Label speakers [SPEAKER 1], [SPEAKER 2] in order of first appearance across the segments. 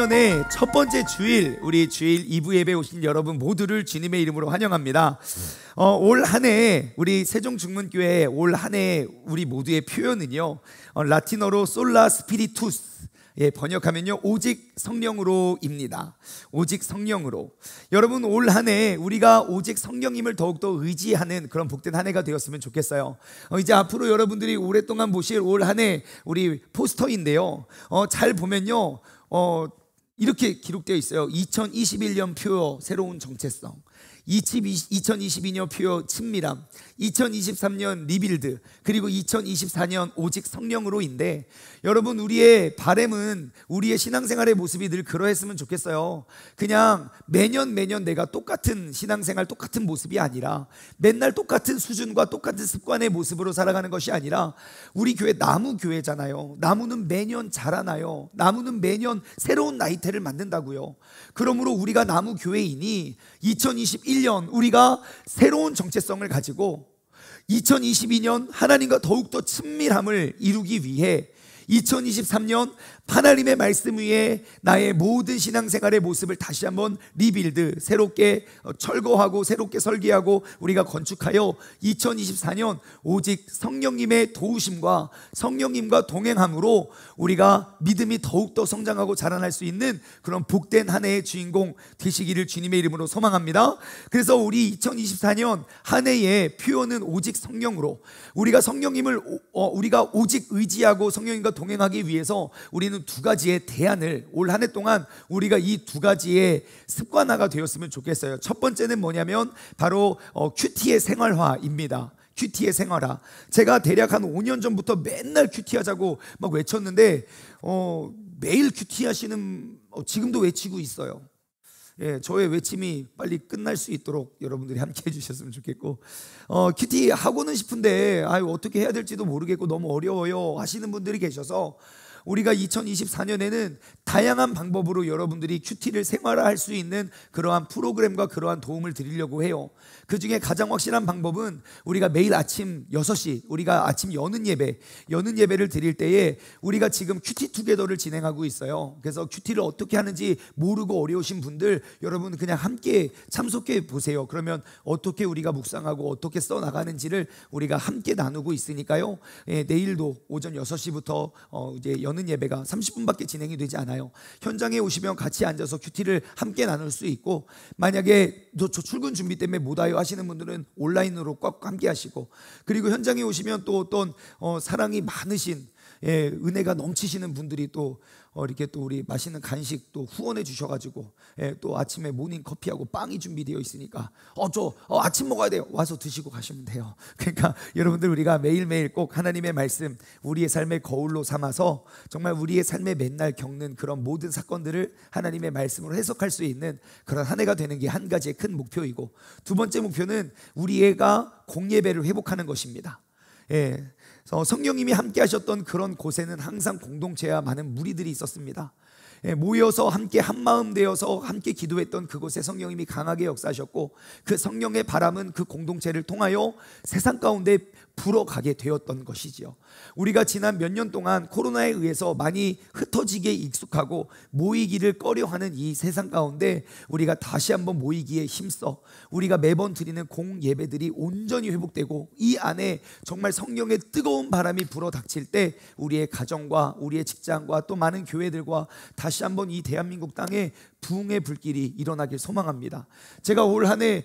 [SPEAKER 1] 1년의 첫 번째 주일, 우리 주일 2부 예배 오신 여러분 모두를 주님의 이름으로 환영합니다. 올 한 해 우리 세종중문교회 올 한 해 우리 모두의 표현은요, 라틴어로 솔라 스피리투스, 번역하면요 오직 성령으로입니다. 오직 성령으로. 여러분, 올 한 해 우리가 오직 성령님을 더욱더 의지하는 그런 복된 한 해가 되었으면 좋겠어요. 이제 앞으로 여러분들이 오랫동안 보실 올 한 해 우리 포스터인데요, 잘 보면요 이렇게 기록되어 있어요. 2021년 표어 새로운 정체성, 2022년 표어 친밀함, 2023년 리빌드, 그리고 2024년 오직 성령으로인데, 여러분, 우리의 바람은 우리의 신앙생활의 모습이 늘 그러했으면 좋겠어요. 그냥 매년 내가 똑같은 신앙생활, 똑같은 모습이 아니라, 맨날 똑같은 수준과 똑같은 습관의 모습으로 살아가는 것이 아니라, 우리 교회 나무 교회잖아요. 나무는 매년 자라나요. 나무는 매년 새로운 나이테를 만든다고요. 그러므로 우리가 나무 교회이니 2021년 우리가 새로운 정체성을 가지고 2022년 하나님과 더욱더 친밀함을 이루기 위해 2023년 하나님의 말씀 위에 나의 모든 신앙생활의 모습을 다시 한번 리빌드, 새롭게 철거하고 새롭게 설계하고 우리가 건축하여 2024년 오직 성령님의 도우심과 성령님과 동행함으로 우리가 믿음이 더욱더 성장하고 자라날 수 있는 그런 복된 한 해의 주인공 되시기를 주님의 이름으로 소망합니다. 그래서 우리 2024년 한 해의 표현은 오직 성령으로, 우리가 성령님을 우리가 오직 의지하고 성령님과 동행하기 위해서 우리는 두 가지의 대안을 올 한 해 동안 우리가 이 두 가지의 습관화가 되었으면 좋겠어요. 첫 번째는 뭐냐면 바로 큐티의 생활화입니다. 큐티의 생활화. 제가 대략 한 5년 전부터 맨날 큐티하자고 막 외쳤는데 매일 큐티하시는, 지금도 외치고 있어요. 저의 외침이 빨리 끝날 수 있도록 여러분들이 함께 해주셨으면 좋겠고, 큐티 하고는 싶은데 어떻게 해야 될지도 모르겠고 너무 어려워요 하시는 분들이 계셔서 우리가 2024년에는 다양한 방법으로 여러분들이 큐티를 생활화할 수 있는 그러한 프로그램과 그러한 도움을 드리려고 해요. 그 중에 가장 확실한 방법은 우리가 매일 아침 6시 우리가 아침 여는 예배를 드릴 때에 우리가 지금 큐티 투게더를 진행하고 있어요. 그래서 큐티를 어떻게 하는지 모르고 어려우신 분들, 여러분 그냥 함께 참석해 보세요. 그러면 어떻게 우리가 묵상하고 어떻게 써나가는지를 우리가 함께 나누고 있으니까요. 내일도 오전 6시부터 이제 여는 예배가 30분밖에 진행이 되지 않아요. 현장에 오시면 같이 앉아서 큐티를 함께 나눌 수 있고, 만약에 저 출근 준비 때문에 못 와요 하시는 분들은 온라인으로 꼭 함께 하시고, 그리고 현장에 오시면 또 어떤 사랑이 많으신, 은혜가 넘치시는 분들이 또 이렇게 또 우리 맛있는 간식 또 후원해 주셔가지고 또 아침에 모닝 커피하고 빵이 준비되어 있으니까 저 아침 먹어야 돼요, 와서 드시고 가시면 돼요. 그러니까 여러분들, 우리가 매일매일 꼭 하나님의 말씀 우리의 삶의 거울로 삼아서 정말 우리의 삶에 맨날 겪는 그런 모든 사건들을 하나님의 말씀으로 해석할 수 있는 그런 한 해가 되는 게 한 가지의 큰 목표이고, 두 번째 목표는 우리 애가 공예배를 회복하는 것입니다. 성령님이 함께 하셨던 그런 곳에는 항상 공동체와 많은 무리들이 있었습니다. 모여서 함께 한마음 되어서 함께 기도했던 그곳에 성령님이 강하게 역사하셨고, 그 성령의 바람은 그 공동체를 통하여 세상 가운데 불어가게 되었던 것이지요. 우리가 지난 몇 년 동안 코로나에 의해서 많이 흩어지게 익숙하고 모이기를 꺼려하는 이 세상 가운데 우리가 다시 한번 모이기에 힘써 우리가 매번 드리는 공예배들이 온전히 회복되고, 이 안에 정말 성령의 뜨거운 바람이 불어 닥칠 때 우리의 가정과 우리의 직장과 또 많은 교회들과 다시 한번 이 대한민국 땅에 부흥의 불길이 일어나길 소망합니다. 제가 올 한 해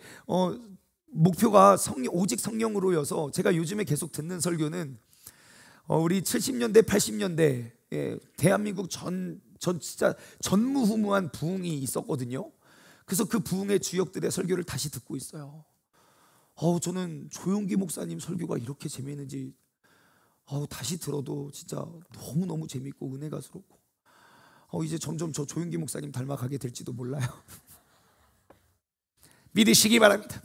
[SPEAKER 1] 목표가 오직 성령으로여서, 제가 요즘에 계속 듣는 설교는 우리 70년대 80년대 대한민국 진짜 전무후무한 부흥이 있었거든요. 그래서 그 부흥의 주역들의 설교를 다시 듣고 있어요. 저는 조용기 목사님 설교가 이렇게 재미있는지 다시 들어도 진짜 너무너무 재밌고 은혜가스럽고, 이제 점점 저 조용기 목사님 닮아가게 될지도 몰라요. 믿으시기 바랍니다.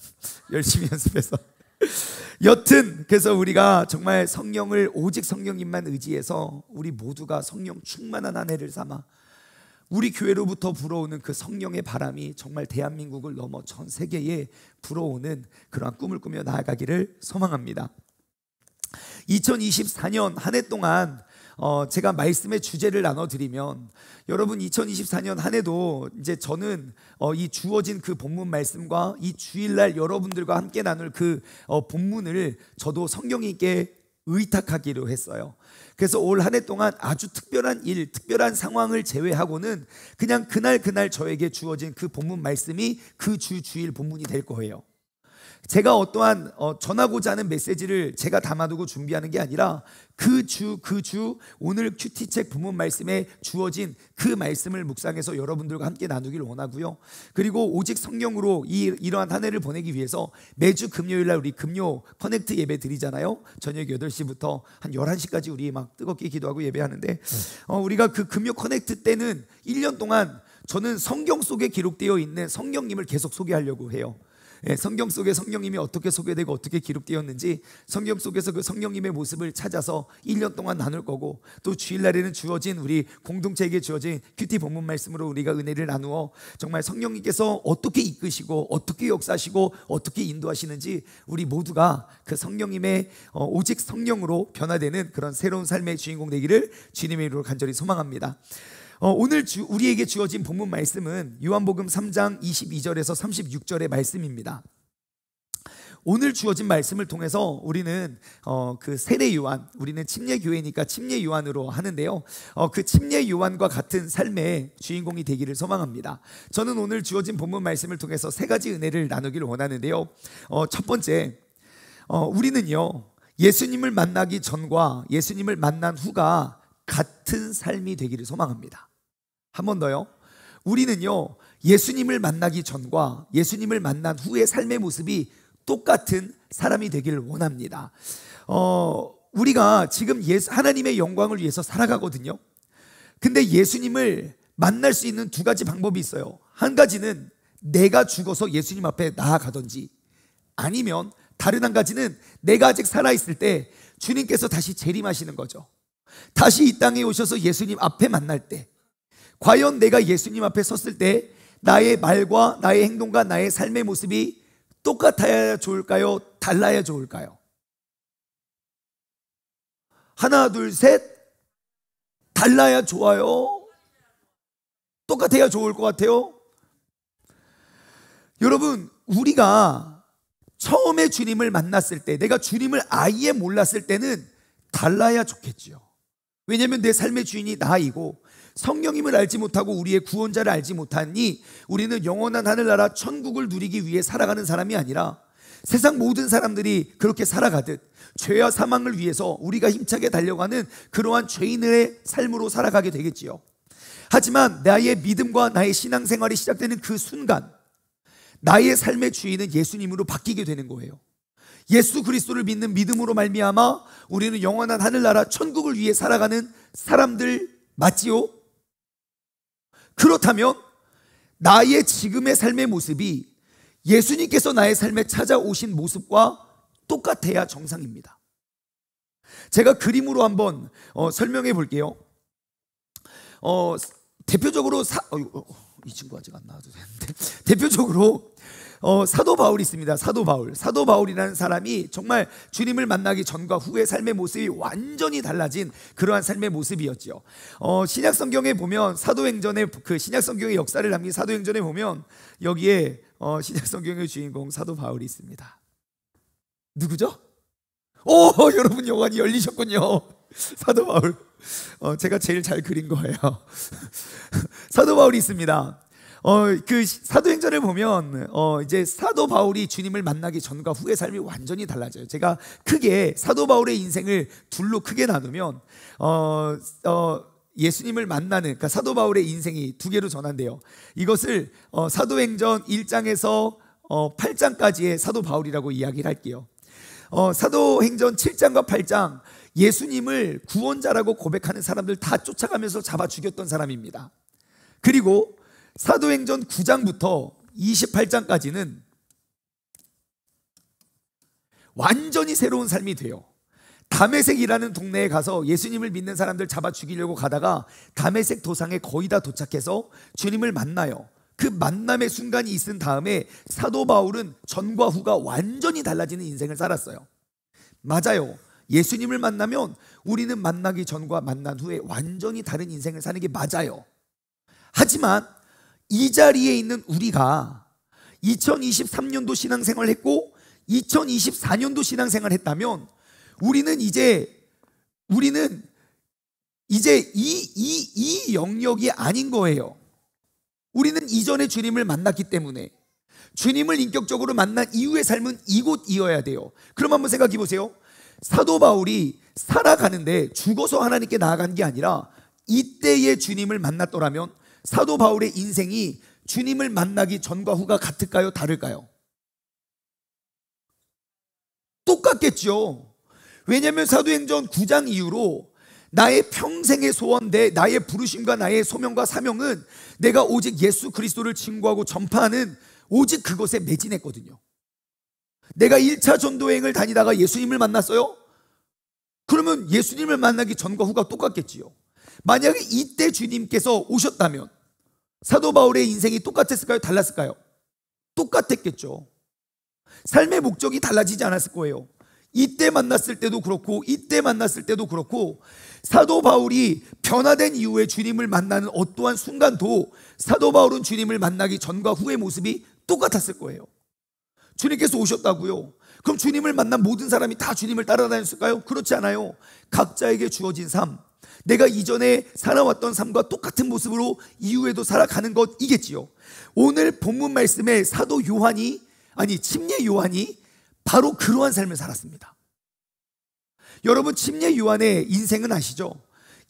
[SPEAKER 1] 열심히 연습해서. 여튼 그래서 우리가 정말 성령을 오직 성령님만 의지해서 우리 모두가 성령 충만한 한 해를 삼아 우리 교회로부터 불어오는 그 성령의 바람이 정말 대한민국을 넘어 전 세계에 불어오는 그러한 꿈을 꾸며 나아가기를 소망합니다. 2024년 한 해 동안 제가 말씀의 주제를 나눠드리면, 여러분 2024년 한 해도 이제 저는 이 주어진 그 본문 말씀과 이 주일날 여러분들과 함께 나눌 그 본문을 저도 성령님께 의탁하기로 했어요. 그래서 올 한 해 동안 아주 특별한 일, 특별한 상황을 제외하고는 그냥 그날 저에게 주어진 그 본문 말씀이 그 주일 본문이 될 거예요. 제가 어떠한 전하고자 하는 메시지를 제가 담아두고 준비하는 게 아니라 그 주 오늘 큐티책 본문 말씀에 주어진 그 말씀을 묵상해서 여러분들과 함께 나누기를 원하고요. 그리고 오직 성령으로 이러한 한 해를 보내기 위해서 매주 금요일날 우리 금요 커넥트 예배 드리잖아요. 저녁 8시부터 한 11시까지 우리 막 뜨겁게 기도하고 예배하는데, 우리가 그 금요 커넥트 때는 1년 동안 저는 성경 속에 기록되어 있는 성령님을 계속 소개하려고 해요. 성경 속에 성령님이 어떻게 소개되고 어떻게 기록되었는지 성경 속에서 그 성령님의 모습을 찾아서 1년 동안 나눌 거고, 또 주일날에는 주어진 우리 공동체에게 주어진 큐티 본문 말씀으로 우리가 은혜를 나누어 정말 성령님께서 어떻게 이끄시고 어떻게 역사하시고 어떻게 인도하시는지 우리 모두가 그 성령님의 오직 성령으로 변화되는 그런 새로운 삶의 주인공 되기를 주님의 이름으로 간절히 소망합니다. 오늘 우리에게 주어진 본문 말씀은 요한복음 3장 22절에서 36절의 말씀입니다. 오늘 주어진 말씀을 통해서 우리는 그 세례 요한, 우리는 침례 교회니까 침례 요한으로 하는데요, 그 침례 요한과 같은 삶의 주인공이 되기를 소망합니다. 저는 오늘 주어진 본문 말씀을 통해서 세 가지 은혜를 나누기를 원하는데요, 첫 번째, 우리는요 예수님을 만나기 전과 예수님을 만난 후가 같은 삶이 되기를 소망합니다. 한 번 더요. 우리는요 예수님을 만나기 전과 예수님을 만난 후의 삶의 모습이 똑같은 사람이 되기를 원합니다. 우리가 지금 하나님의 영광을 위해서 살아가거든요. 근데 예수님을 만날 수 있는 두 가지 방법이 있어요. 한 가지는 내가 죽어서 예수님 앞에 나아가든지, 아니면 다른 한 가지는 내가 아직 살아있을 때 주님께서 다시 재림하시는 거죠. 다시 이 땅에 오셔서 예수님 앞에 만날 때, 과연 내가 예수님 앞에 섰을 때 나의 말과 나의 행동과 나의 삶의 모습이 똑같아야 좋을까요? 달라야 좋을까요? 하나 둘 셋. 달라야 좋아요? 똑같아야 좋을 것 같아요? 여러분, 우리가 처음에 주님을 만났을 때, 내가 주님을 아예 몰랐을 때는 달라야 좋겠지요. 왜냐하면 내 삶의 주인이 나이고 성령님을 알지 못하고 우리의 구원자를 알지 못하니 우리는 영원한 하늘나라 천국을 누리기 위해 살아가는 사람이 아니라 세상 모든 사람들이 그렇게 살아가듯 죄와 사망을 위해서 우리가 힘차게 달려가는 그러한 죄인의 삶으로 살아가게 되겠지요. 하지만 나의 믿음과 나의 신앙생활이 시작되는 그 순간 나의 삶의 주인은 예수님으로 바뀌게 되는 거예요. 예수 그리스도를 믿는 믿음으로 말미암아 우리는 영원한 하늘나라 천국을 위해 살아가는 사람들 맞지요? 그렇다면 나의 지금의 삶의 모습이 예수님께서 나의 삶에 찾아오신 모습과 똑같아야 정상입니다. 제가 그림으로 한번 설명해 볼게요. 대표적으로 이 친구 아직 안 나와도 되는데, 대표적으로 사도 바울이 있습니다. 사도 바울이라는 사람이 정말 주님을 만나기 전과 후의 삶의 모습이 완전히 달라진 그러한 삶의 모습이었죠. 신약 성경에 보면 사도행전의 그 신약 성경의 역사를 남긴 사도행전에 보면 여기에 신약 성경의 주인공 사도 바울이 있습니다. 누구죠? 여러분 영안이 열리셨군요. 사도 바울. 제가 제일 잘 그린 거예요. 사도 바울이 있습니다. 그 사도행전을 보면 이제 사도 바울이 주님을 만나기 전과 후의 삶이 완전히 달라져요. 제가 크게 사도 바울의 인생을 둘로 크게 나누면 예수님을 만나는, 그러니까 사도 바울의 인생이 두 개로 전환돼요. 이것을 사도행전 1장에서 8장까지의 사도 바울이라고 이야기를 할게요. 사도행전 7장과 8장, 예수님을 구원자라고 고백하는 사람들 다 쫓아가면서 잡아 죽였던 사람입니다. 그리고 사도행전 9장부터 28장까지는 완전히 새로운 삶이 돼요. 다메섹이라는 동네에 가서 예수님을 믿는 사람들 잡아 죽이려고 가다가 다메섹 도상에 거의 다 도착해서 주님을 만나요. 그 만남의 순간이 있은 다음에 사도 바울은 전과 후가 완전히 달라지는 인생을 살았어요. 맞아요. 예수님을 만나면 우리는 만나기 전과 만난 후에 완전히 다른 인생을 사는 게 맞아요. 하지만 이 자리에 있는 우리가 2023년도 신앙생활을 했고 2024년도 신앙생활을 했다면 우리는 이제 이 영역이 아닌 거예요. 우리는 이전에 주님을 만났기 때문에 주님을 인격적으로 만난 이후의 삶은 이곳이어야 돼요. 그럼 한번 생각해 보세요. 사도 바울이 살아가는데 죽어서 하나님께 나아간 게 아니라 이때에 주님을 만났더라면 사도 바울의 인생이 주님을 만나기 전과 후가 같을까요? 다를까요? 똑같겠죠. 왜냐하면 사도행전 9장 이후로 나의 평생의 소원, 나의 부르심과 나의 소명과 사명은 내가 오직 예수 그리스도를 증거하고 전파하는 오직 그것에 매진했거든요. 내가 1차 전도여행을 다니다가 예수님을 만났어요? 그러면 예수님을 만나기 전과 후가 똑같겠지요. 만약에 이때 주님께서 오셨다면 사도 바울의 인생이 똑같았을까요? 달랐을까요? 똑같았겠죠. 삶의 목적이 달라지지 않았을 거예요. 이때 만났을 때도 그렇고 이때 만났을 때도 그렇고 사도 바울이 변화된 이후에 주님을 만나는 어떠한 순간도 사도 바울은 주님을 만나기 전과 후의 모습이 똑같았을 거예요. 주님께서 오셨다고요? 그럼 주님을 만난 모든 사람이 다 주님을 따라다녔을까요? 그렇지 않아요. 각자에게 주어진 삶, 내가 이전에 살아왔던 삶과 똑같은 모습으로 이후에도 살아가는 것이겠지요. 오늘 본문 말씀에 사도 요한이, 침례 요한이 바로 그러한 삶을 살았습니다. 여러분, 침례 요한의 인생은 아시죠?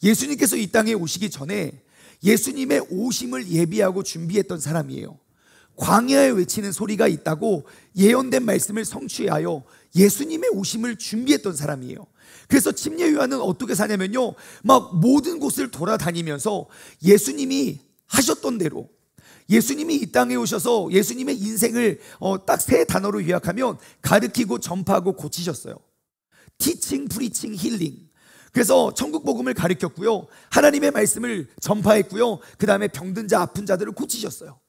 [SPEAKER 1] 예수님께서 이 땅에 오시기 전에 예수님의 오심을 예비하고 준비했던 사람이에요. 광야에 외치는 소리가 있다고 예언된 말씀을 성취하여 예수님의 오심을 준비했던 사람이에요. 그래서 침례 요한은 어떻게 사냐면요, 막 모든 곳을 돌아다니면서 예수님이 하셨던 대로, 예수님이 이 땅에 오셔서 예수님의 인생을 딱 세 단어로 요약하면 가르치고 전파하고 고치셨어요. 티칭, 프리칭, 힐링. 그래서 천국 복음을 가르쳤고요, 하나님의 말씀을 전파했고요, 그 다음에 병든 자, 아픈 자들을 고치셨어요.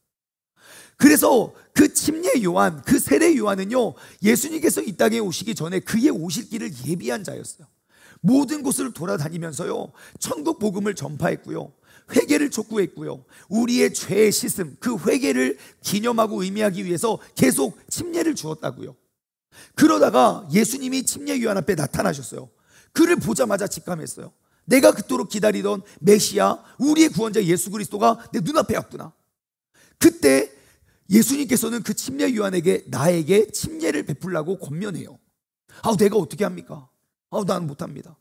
[SPEAKER 1] 그래서 그 침례 요한, 그 세례 요한은요, 예수님께서 이 땅에 오시기 전에 그의 오실 길을 예비한 자였어요. 모든 곳을 돌아다니면서요, 천국 복음을 전파했고요, 회개를 촉구했고요, 우리의 죄의 씻음, 그 회개를 기념하고 의미하기 위해서 계속 침례를 주었다고요. 그러다가 예수님이 침례 요한 앞에 나타나셨어요. 그를 보자마자 직감했어요. 내가 그토록 기다리던 메시아, 우리의 구원자 예수 그리스도가 내 눈앞에 왔구나. 그때 예수님께서는 그 침례 요한에게 나에게 침례를 베풀라고 권면해요. 내가 어떻게 합니까? 나는 못합니다.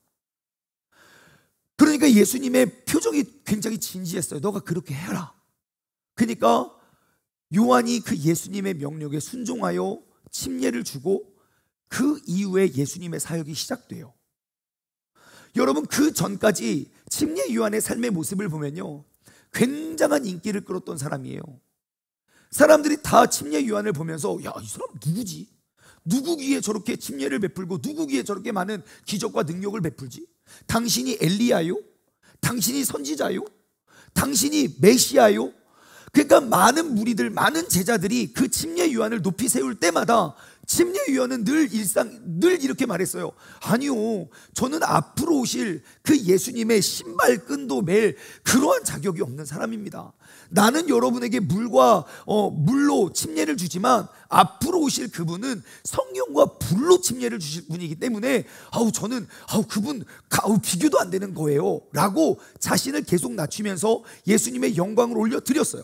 [SPEAKER 1] 그러니까 예수님의 표정이 굉장히 진지했어요. 너가 그렇게 해라. 그러니까 요한이 그 예수님의 명령에 순종하여 침례를 주고 그 이후에 예수님의 사역이 시작돼요. 여러분, 그 전까지 침례 요한의 삶의 모습을 보면요, 굉장한 인기를 끌었던 사람이에요. 사람들이 다 침례 요한을 보면서 이 사람 누구지? 누구 귀에 저렇게 침례를 베풀고 누구 귀에 저렇게 많은 기적과 능력을 베풀지? 당신이 엘리야요? 당신이 선지자요? 당신이 메시아요? 그러니까 많은 무리들, 많은 제자들이 그 침례 요한을 높이 세울 때마다 침례 요한은 늘 이렇게 말했어요. 아니요, 저는 앞으로 오실 그 예수님의 신발끈도 맬 그러한 자격이 없는 사람입니다. 나는 여러분에게 물로 침례를 주지만 앞으로 오실 그분은 성령과 불로 침례를 주실 분이기 때문에 저는 그분 비교도 안 되는 거예요 라고 자신을 계속 낮추면서 예수님의 영광을 올려드렸어요.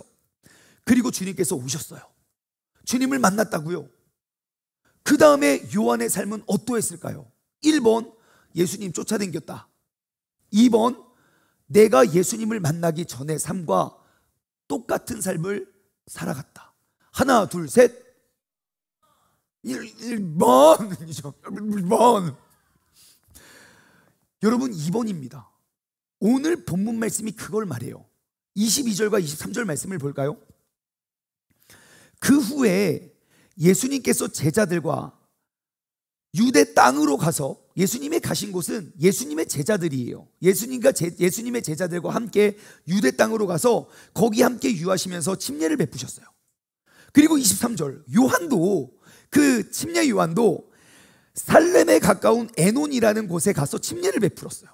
[SPEAKER 1] 그리고 주님께서 오셨어요. 주님을 만났다고요. 그 다음에 요한의 삶은 어떠했을까요? 1번, 예수님 쫓아다녔다. 2번, 내가 예수님을 만나기 전의 삶과 똑같은 삶을 살아갔다. 하나, 둘, 셋. 1번. 여러분, 2번입니다. 오늘 본문 말씀이 그걸 말해요. 22절과 23절 말씀을 볼까요? 그 후에 예수님께서 제자들과 유대 땅으로 가서, 예수님이 가신 곳은 예수님의 제자들이에요. 예수님의 제자들과 함께 유대 땅으로 가서 거기 함께 유하시면서 침례를 베푸셨어요. 그리고 23절, 요한도, 그 침례 요한도 살렘에 가까운 에논이라는 곳에 가서 침례를 베풀었어요.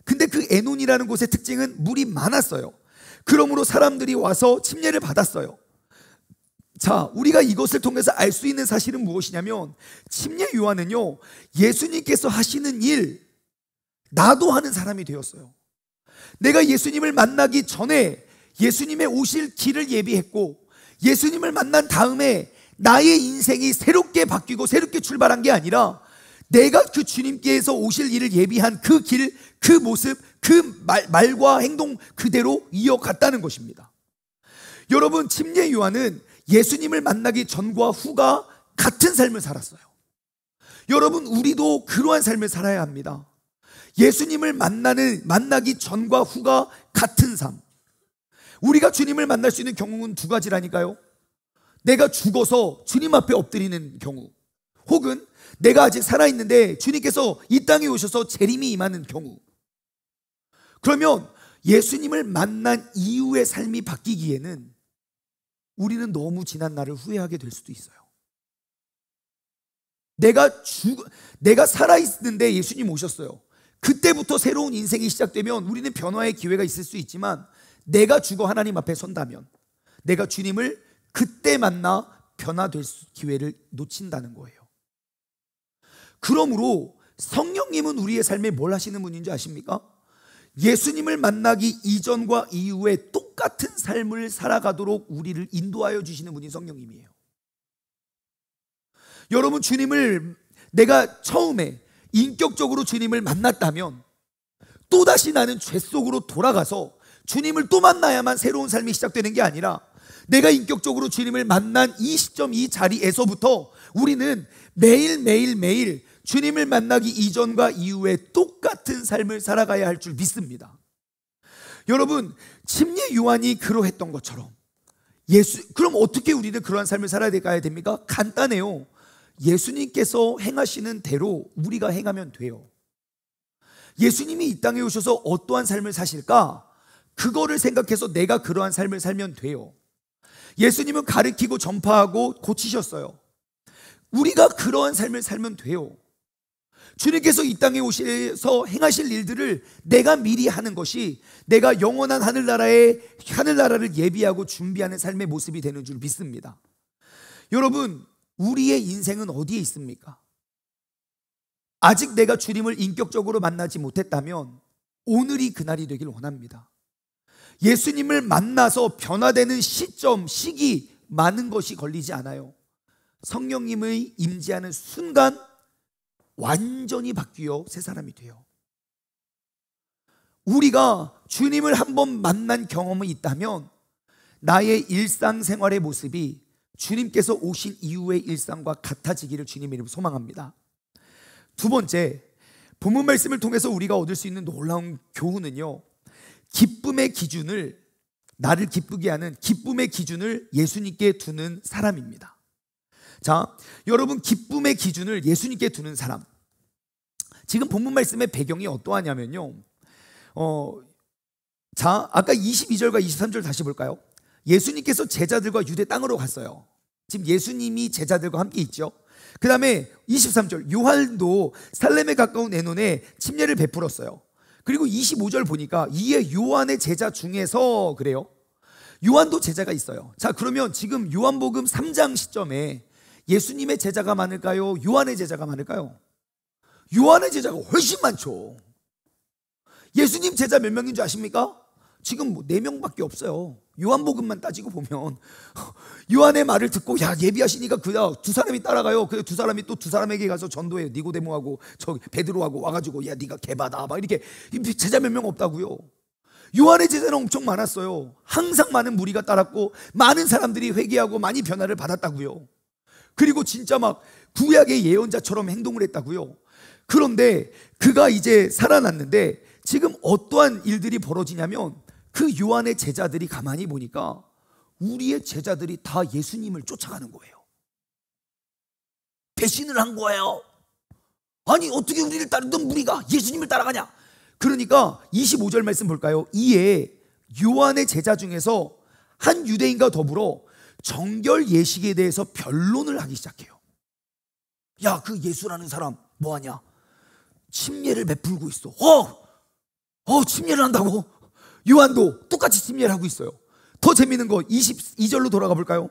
[SPEAKER 1] 근데 그 에논이라는 곳의 특징은 물이 많았어요. 그러므로 사람들이 와서 침례를 받았어요. 자, 우리가 이것을 통해서 알 수 있는 사실은 무엇이냐면, 침례 요한은요, 예수님께서 하시는 일, 나도 하는 사람이 되었어요. 내가 예수님을 만나기 전에 예수님의 오실 길을 예비했고, 예수님을 만난 다음에 나의 인생이 새롭게 바뀌고 새롭게 출발한 게 아니라, 내가 그 주님께서 오실 일을 예비한 그 길, 그 모습, 그 말과 행동 그대로 이어갔다는 것입니다. 여러분, 침례 요한은 예수님을 만나기 전과 후가 같은 삶을 살았어요. 여러분, 우리도 그러한 삶을 살아야 합니다. 예수님을 만나기 전과 후가 같은 삶. 우리가 주님을 만날 수 있는 경우는 두 가지라니까요. 내가 죽어서 주님 앞에 엎드리는 경우, 혹은 내가 아직 살아있는데 주님께서 이 땅에 오셔서 재림이 임하는 경우. 그러면 예수님을 만난 이후의 삶이 바뀌기에는 우리는 너무 지난 날을 후회하게 될 수도 있어요. 내가 살아있는데 예수님 오셨어요. 그때부터 새로운 인생이 시작되면 우리는 변화의 기회가 있을 수 있지만, 내가 죽어 하나님 앞에 선다면 내가 주님을 그때 만나 변화될 기회를 놓친다는 거예요. 그러므로 성령님은 우리의 삶에 뭘 하시는 분인지 아십니까? 예수님을 만나기 이전과 이후에 똑같은 삶을 살아가도록 우리를 인도하여 주시는 분이 성령님이에요. 여러분, 내가 처음에 인격적으로 주님을 만났다면 또다시 나는 죄 속으로 돌아가서 주님을 또 만나야만 새로운 삶이 시작되는 게 아니라, 내가 인격적으로 주님을 만난 이 시점, 이 자리에서부터 우리는 매일 주님을 만나기 이전과 이후에 똑같은 삶을 살아가야 할 줄 믿습니다. 여러분, 침례 요한이 그러했던 것처럼 그럼 어떻게 우리는 그러한 삶을 살아야 됩니까? 간단해요. 예수님께서 행하시는 대로 우리가 행하면 돼요. 예수님이 이 땅에 오셔서 어떠한 삶을 사실까? 그거를 생각해서 내가 그러한 삶을 살면 돼요. 예수님은 가르치고 전파하고 고치셨어요. 우리가 그러한 삶을 살면 돼요. 주님께서 이 땅에 오셔서 행하실 일들을 내가 미리 하는 것이 내가 영원한 하늘나라를 예비하고 준비하는 삶의 모습이 되는 줄 믿습니다. 여러분, 우리의 인생은 어디에 있습니까? 아직 내가 주님을 인격적으로 만나지 못했다면 오늘이 그날이 되길 원합니다. 예수님을 만나서 변화되는 시기 많은 것이 걸리지 않아요. 성령님의 임재하는 순간 완전히 바뀌어 새 사람이 돼요. 우리가 주님을 한번 만난 경험이 있다면 나의 일상생활의 모습이 주님께서 오신 이후의 일상과 같아지기를 주님의 이름으로 소망합니다. 두 번째, 본문 말씀을 통해서 우리가 얻을 수 있는 놀라운 교훈은요, 나를 기쁘게 하는 기쁨의 기준을 예수님께 두는 사람입니다. 자, 여러분, 기쁨의 기준을 예수님께 두는 사람. 지금 본문 말씀의 배경이 어떠하냐면요, 자, 아까 22절과 23절 다시 볼까요? 예수님께서 제자들과 유대 땅으로 갔어요. 지금 예수님이 제자들과 함께 있죠. 그 다음에 23절, 요한도 살렘에 가까운 에논에 침례를 베풀었어요. 그리고 25절 보니까 이에 요한의 제자 중에서, 그래요, 요한도 제자가 있어요. 자, 그러면 지금 요한복음 3장 시점에 예수님의 제자가 많을까요? 요한의 제자가 많을까요? 요한의 제자가 훨씬 많죠. 예수님 제자 몇 명인 줄 아십니까? 지금 4명밖에 없어요. 요한복음만 따지고 보면 요한의 말을 듣고, 야, 예비하시니까 두 사람이 따라가요. 그 두 사람이 또 두 사람에게 가서 전도해요. 니고데모하고 베드로하고 와가지고, 야, 네가 개바다 막 이렇게. 제자 몇 명 없다고요. 요한의 제자는 엄청 많았어요. 항상 많은 무리가 따랐고 많은 사람들이 회개하고 많이 변화를 받았다고요. 그리고 진짜 막 구약의 예언자처럼 행동을 했다고요. 그런데 그가 이제 살아났는데 지금 어떠한 일들이 벌어지냐면, 그 요한의 제자들이 가만히 보니까 우리의 제자들이 다 예수님을 쫓아가는 거예요. 배신을 한 거예요. 아니, 어떻게 우리를 따르던 무리가 예수님을 따라가냐? 그러니까 25절 말씀 볼까요? 이에 요한의 제자 중에서 한 유대인과 더불어 정결 예식에 대해서 변론을 하기 시작해요. 야, 그 예수라는 사람 뭐하냐? 침례를 베풀고 있어. 침례를 한다고? 요한도 똑같이 침례를 하고 있어요. 더 재미있는 거 22절로 돌아가 볼까요?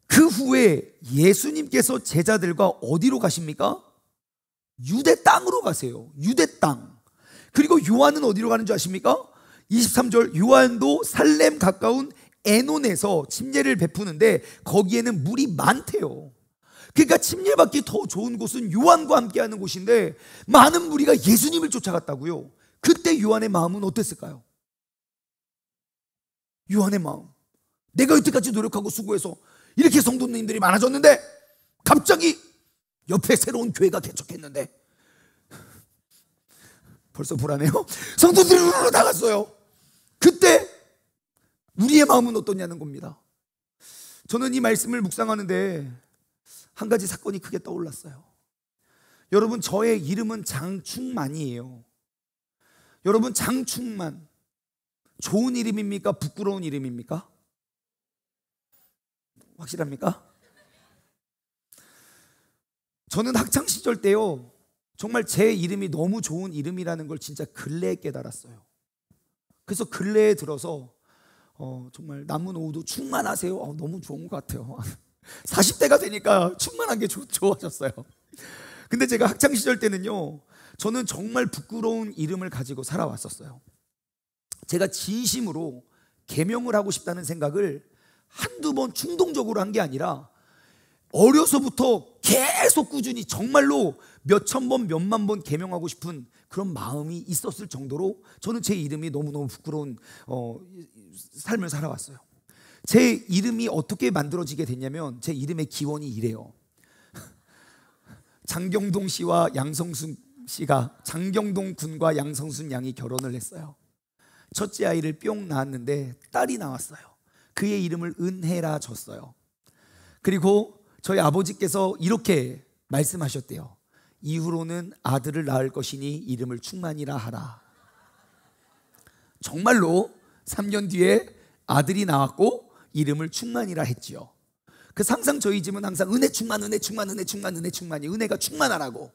[SPEAKER 1] 그 후에 예수님께서 제자들과 어디로 가십니까? 유대 땅으로 가세요. 유대 땅. 그리고 요한은 어디로 가는 줄 아십니까? 23절, 요한도 살렘 가까운 에논에서 침례를 베푸는데 거기에는 물이 많대요. 그러니까 침례받기 더 좋은 곳은 요한과 함께하는 곳인데 많은 무리가 예수님을 쫓아갔다고요. 그때 요한의 마음은 어땠을까요? 요한의 마음, 내가 여태까지 노력하고 수고해서 이렇게 성도님들이 많아졌는데 갑자기 옆에 새로운 교회가 개척했는데 벌써 불안해요. 성도들이 우르르 나갔어요. 그때 우리의 마음은 어떠냐는 겁니다. 저는 이 말씀을 묵상하는데 한 가지 사건이 크게 떠올랐어요. 여러분, 저의 이름은 장충만이에요. 여러분, 장충만 좋은 이름입니까? 부끄러운 이름입니까? 확실합니까? 저는 학창시절 때요, 정말 제 이름이 너무 좋은 이름이라는 걸 진짜 근래에 깨달았어요. 그래서 근래에 들어서 정말 남은 오후도 충만하세요. 너무 좋은 것 같아요. 40대가 되니까 충만한 게 좋아졌어요. 근데 제가 학창시절 때는요, 저는 정말 부끄러운 이름을 가지고 살아왔었어요. 제가 진심으로 계명을 하고 싶다는 생각을 한두 번 충동적으로 한 게 아니라 어려서부터 계속 꾸준히 정말로 몇천 번, 몇만 번 계명하고 싶은 그런 마음이 있었을 정도로 저는 제 이름이 너무너무 부끄러운 삶을 살아왔어요. 제 이름이 어떻게 만들어지게 됐냐면 제 이름의 기원이 이래요. 장경동 씨와 양성순 씨가, 장경동 군과 양성순 양이 결혼을 했어요. 첫째 아이를 뿅 낳았는데 딸이 나왔어요. 그의 이름을 은혜라 줬어요. 그리고 저희 아버지께서 이렇게 말씀하셨대요. 이후로는 아들을 낳을 것이니 이름을 충만이라 하라. 정말로 3년 뒤에 아들이 나왔고 이름을 충만이라 했지요. 그래서 항상 저희 집은 항상 은혜 충만, 은혜 충만, 은혜 충만, 은혜 충만이, 은혜가 충만하라고.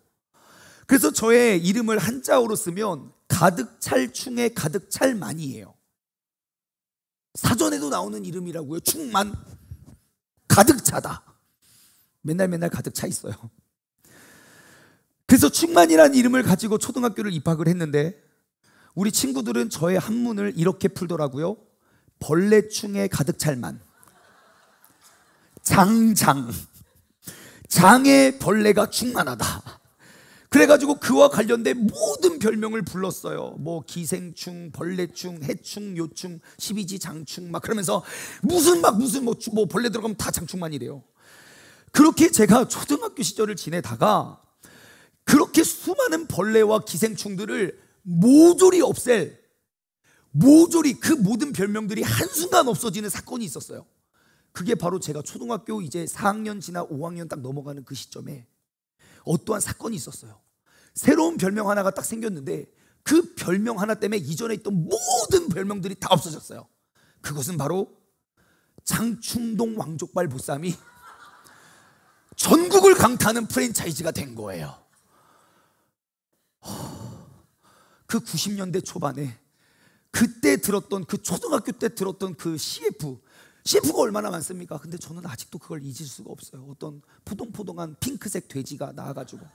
[SPEAKER 1] 그래서 저의 이름을 한자어로 쓰면 가득 찰 충에 가득 찰 만이에요. 사전에도 나오는 이름이라고요. 충만, 가득 차다. 맨날 가득 차 있어요. 그래서 충만이라는 이름을 가지고 초등학교를 입학을 했는데 우리 친구들은 저의 한문을 이렇게 풀더라고요. 벌레충에 가득 찰 만. 장에 벌레가 충만하다. 그래가지고 그와 관련된 모든 별명을 불렀어요. 뭐 기생충, 벌레충, 해충, 요충, 12지 장충 막 그러면서 무슨 뭐 벌레 들어가면 다 장충만이래요. 그렇게 제가 초등학교 시절을 지내다가 그렇게 수많은 벌레와 기생충들을 모조리 그 모든 별명들이 한순간 없어지는 사건이 있었어요. 그게 바로 제가 초등학교 이제 4학년 지나 5학년 딱 넘어가는 그 시점에 어떠한 사건이 있었어요. 새로운 별명 하나가 딱 생겼는데 그 별명 하나 때문에 이전에 있던 모든 별명들이 다 없어졌어요. 그것은 바로 장충동 왕족발 보쌈이 전국을 강타하는 프랜차이즈가 된 거예요. 그 90년대 초반에 그때 들었던, 그 초등학교 때 들었던 그 CF가 얼마나 많습니까? 근데 저는 아직도 그걸 잊을 수가 없어요. 어떤 포동포동한 핑크색 돼지가 나와가지고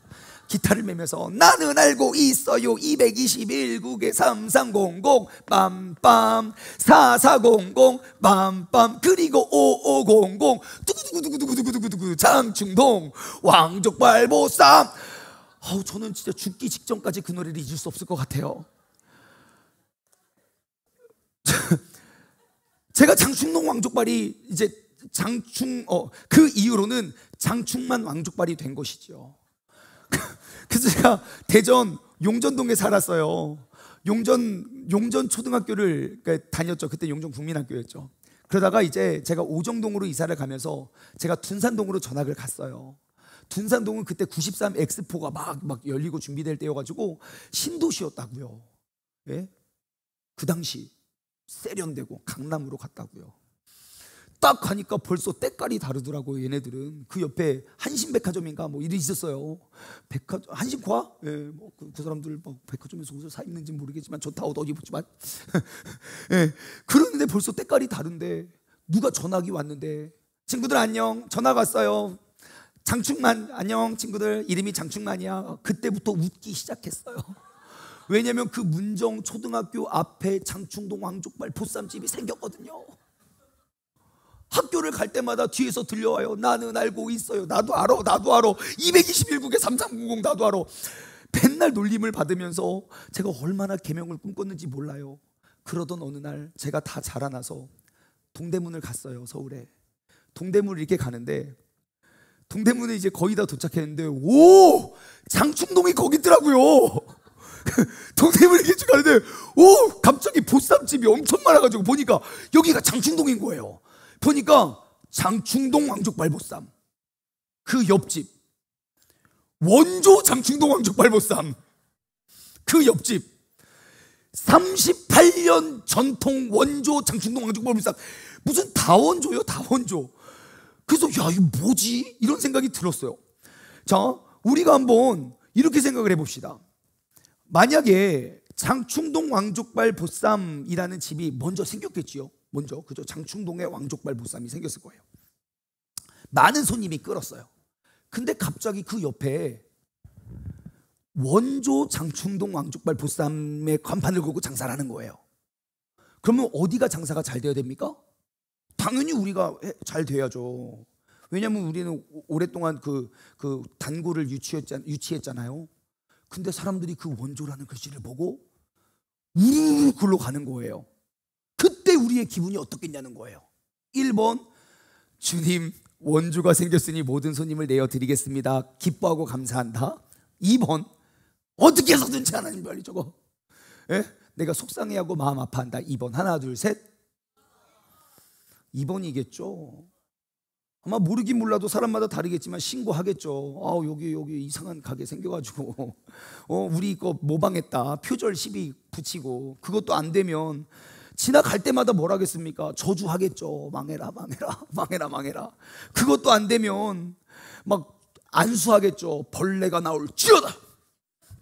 [SPEAKER 1] 기타를 매면서 나는 알고 있어요 221국에 3300 빰빰 4400 빰빰 그리고 5500 두구두구두구두구두구두구 장충동 왕족발보쌈. 저는 진짜 죽기 직전까지 그 노래를 잊을 수 없을 것 같아요. 제가 장충동 왕족발이 이제 그 이후로는 장충만 왕족발이 된 것이죠. 그래서 제가 대전 용전동에 살았어요. 용전 초등학교를 다녔죠. 그때 용전 국민학교였죠. 그러다가 이제 제가 오정동으로 이사를 가면서 제가 둔산동으로 전학을 갔어요. 둔산동은 그때 93 엑스포가 막 열리고 준비될 때여가지고 신도시였다고요. 예? 그 당시 세련되고 강남으로 갔다고요. 딱 가니까 벌써 때깔이 다르더라고요. 얘네들은 그 옆에 한신백화점인가 뭐 일이 있었어요. 한신과 그 사람들 뭐 백화점에서 옷을 사 입는지 모르겠지만 저 다 옷 입었지만 그러는데 벌써 때깔이 다른데 누가 전화기 왔는데 친구들 안녕, 전화가 왔어요. 장충만 안녕 친구들, 이름이 장충만이야. 그때부터 웃기 시작했어요. 왜냐면 그 문정 초등학교 앞에 장충동 왕족발 보쌈집이 생겼거든요. 학교를 갈 때마다 뒤에서 들려와요. 나는 알고 있어요. 나도 알아. 221국에 3300 나도 알아. 맨날 놀림을 받으면서 제가 얼마나 계명을 꿈꿨는지 몰라요. 그러던 어느 날 제가 다 자라나서 동대문을 갔어요. 서울에 동대문을 이렇게 가는데 동대문에 이제 거의 다 도착했는데 오! 장충동이 거기 있더라고요. 동대문에 이렇게 쭉 가는데 오! 갑자기 보쌈집이 엄청 많아가지고 보니까 여기가 장충동인 거예요. 보니까 장충동 왕족발보쌈, 그 옆집 원조 장충동 왕족발보쌈, 그 옆집 38년 전통 원조 장충동 왕족발보쌈. 무슨 다원조요, 다원조. 그래서 야, 이거 뭐지? 이런 생각이 들었어요. 자, 우리가 한번 이렇게 생각을 해봅시다. 만약에 장충동 왕족발 보쌈이라는 집이 먼저 생겼겠지요. 먼저 그죠? 장충동에 왕족발 보쌈이 생겼을 거예요. 많은 손님이 끌었어요. 근데 갑자기 그 옆에 원조 장충동 왕족발 보쌈에 간판을 걸고 장사를 하는 거예요. 그러면 어디가 장사가 잘 돼야 됩니까? 당연히 우리가 잘 돼야죠. 왜냐하면 우리는 오랫동안 그 단골을 유치했잖아요. 근데 사람들이 그 원조라는 글씨를 보고 우르르 글로 가는 거예요. 그때 우리의 기분이 어떻겠냐는 거예요. 1번, 주님 원조가 생겼으니 모든 손님을 내어드리겠습니다. 기뻐하고 감사한다. 2번, 어떻게 해서든지 하나님 빨리 저거 내가 속상해하고 마음 아파한다. 2번, 하나 둘 셋. 2번이겠죠. 아마 모르긴 몰라도 사람마다 다르겠지만 신고하겠죠. 여기 이상한 가게 생겨가지고 우리 거 모방했다. 표절 시비 붙이고 그것도 안 되면 지나갈 때마다 뭘 하겠습니까? 저주하겠죠. 망해라. 그것도 안 되면 막 안수하겠죠. 벌레가 나올지어다.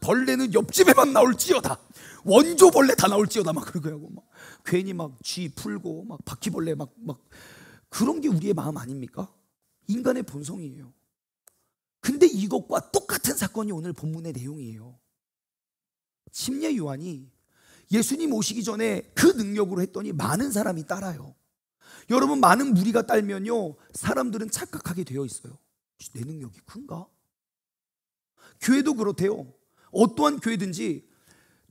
[SPEAKER 1] 벌레는 옆집에만 나올지어다. 원조 벌레 다 나올지어다. 막 그러고 하고 막 괜히 막 쥐 풀고 막 바퀴벌레 막 그런 게 우리의 마음 아닙니까? 인간의 본성이에요. 근데 이것과 똑같은 사건이 오늘 본문의 내용이에요. 침례 요한이 예수님 오시기 전에 그 능력으로 했더니 많은 사람이 따라요. 여러분, 많은 무리가 따르면요 사람들은 착각하게 되어 있어요. 내 능력이 큰가? 교회도 그렇대요. 어떠한 교회든지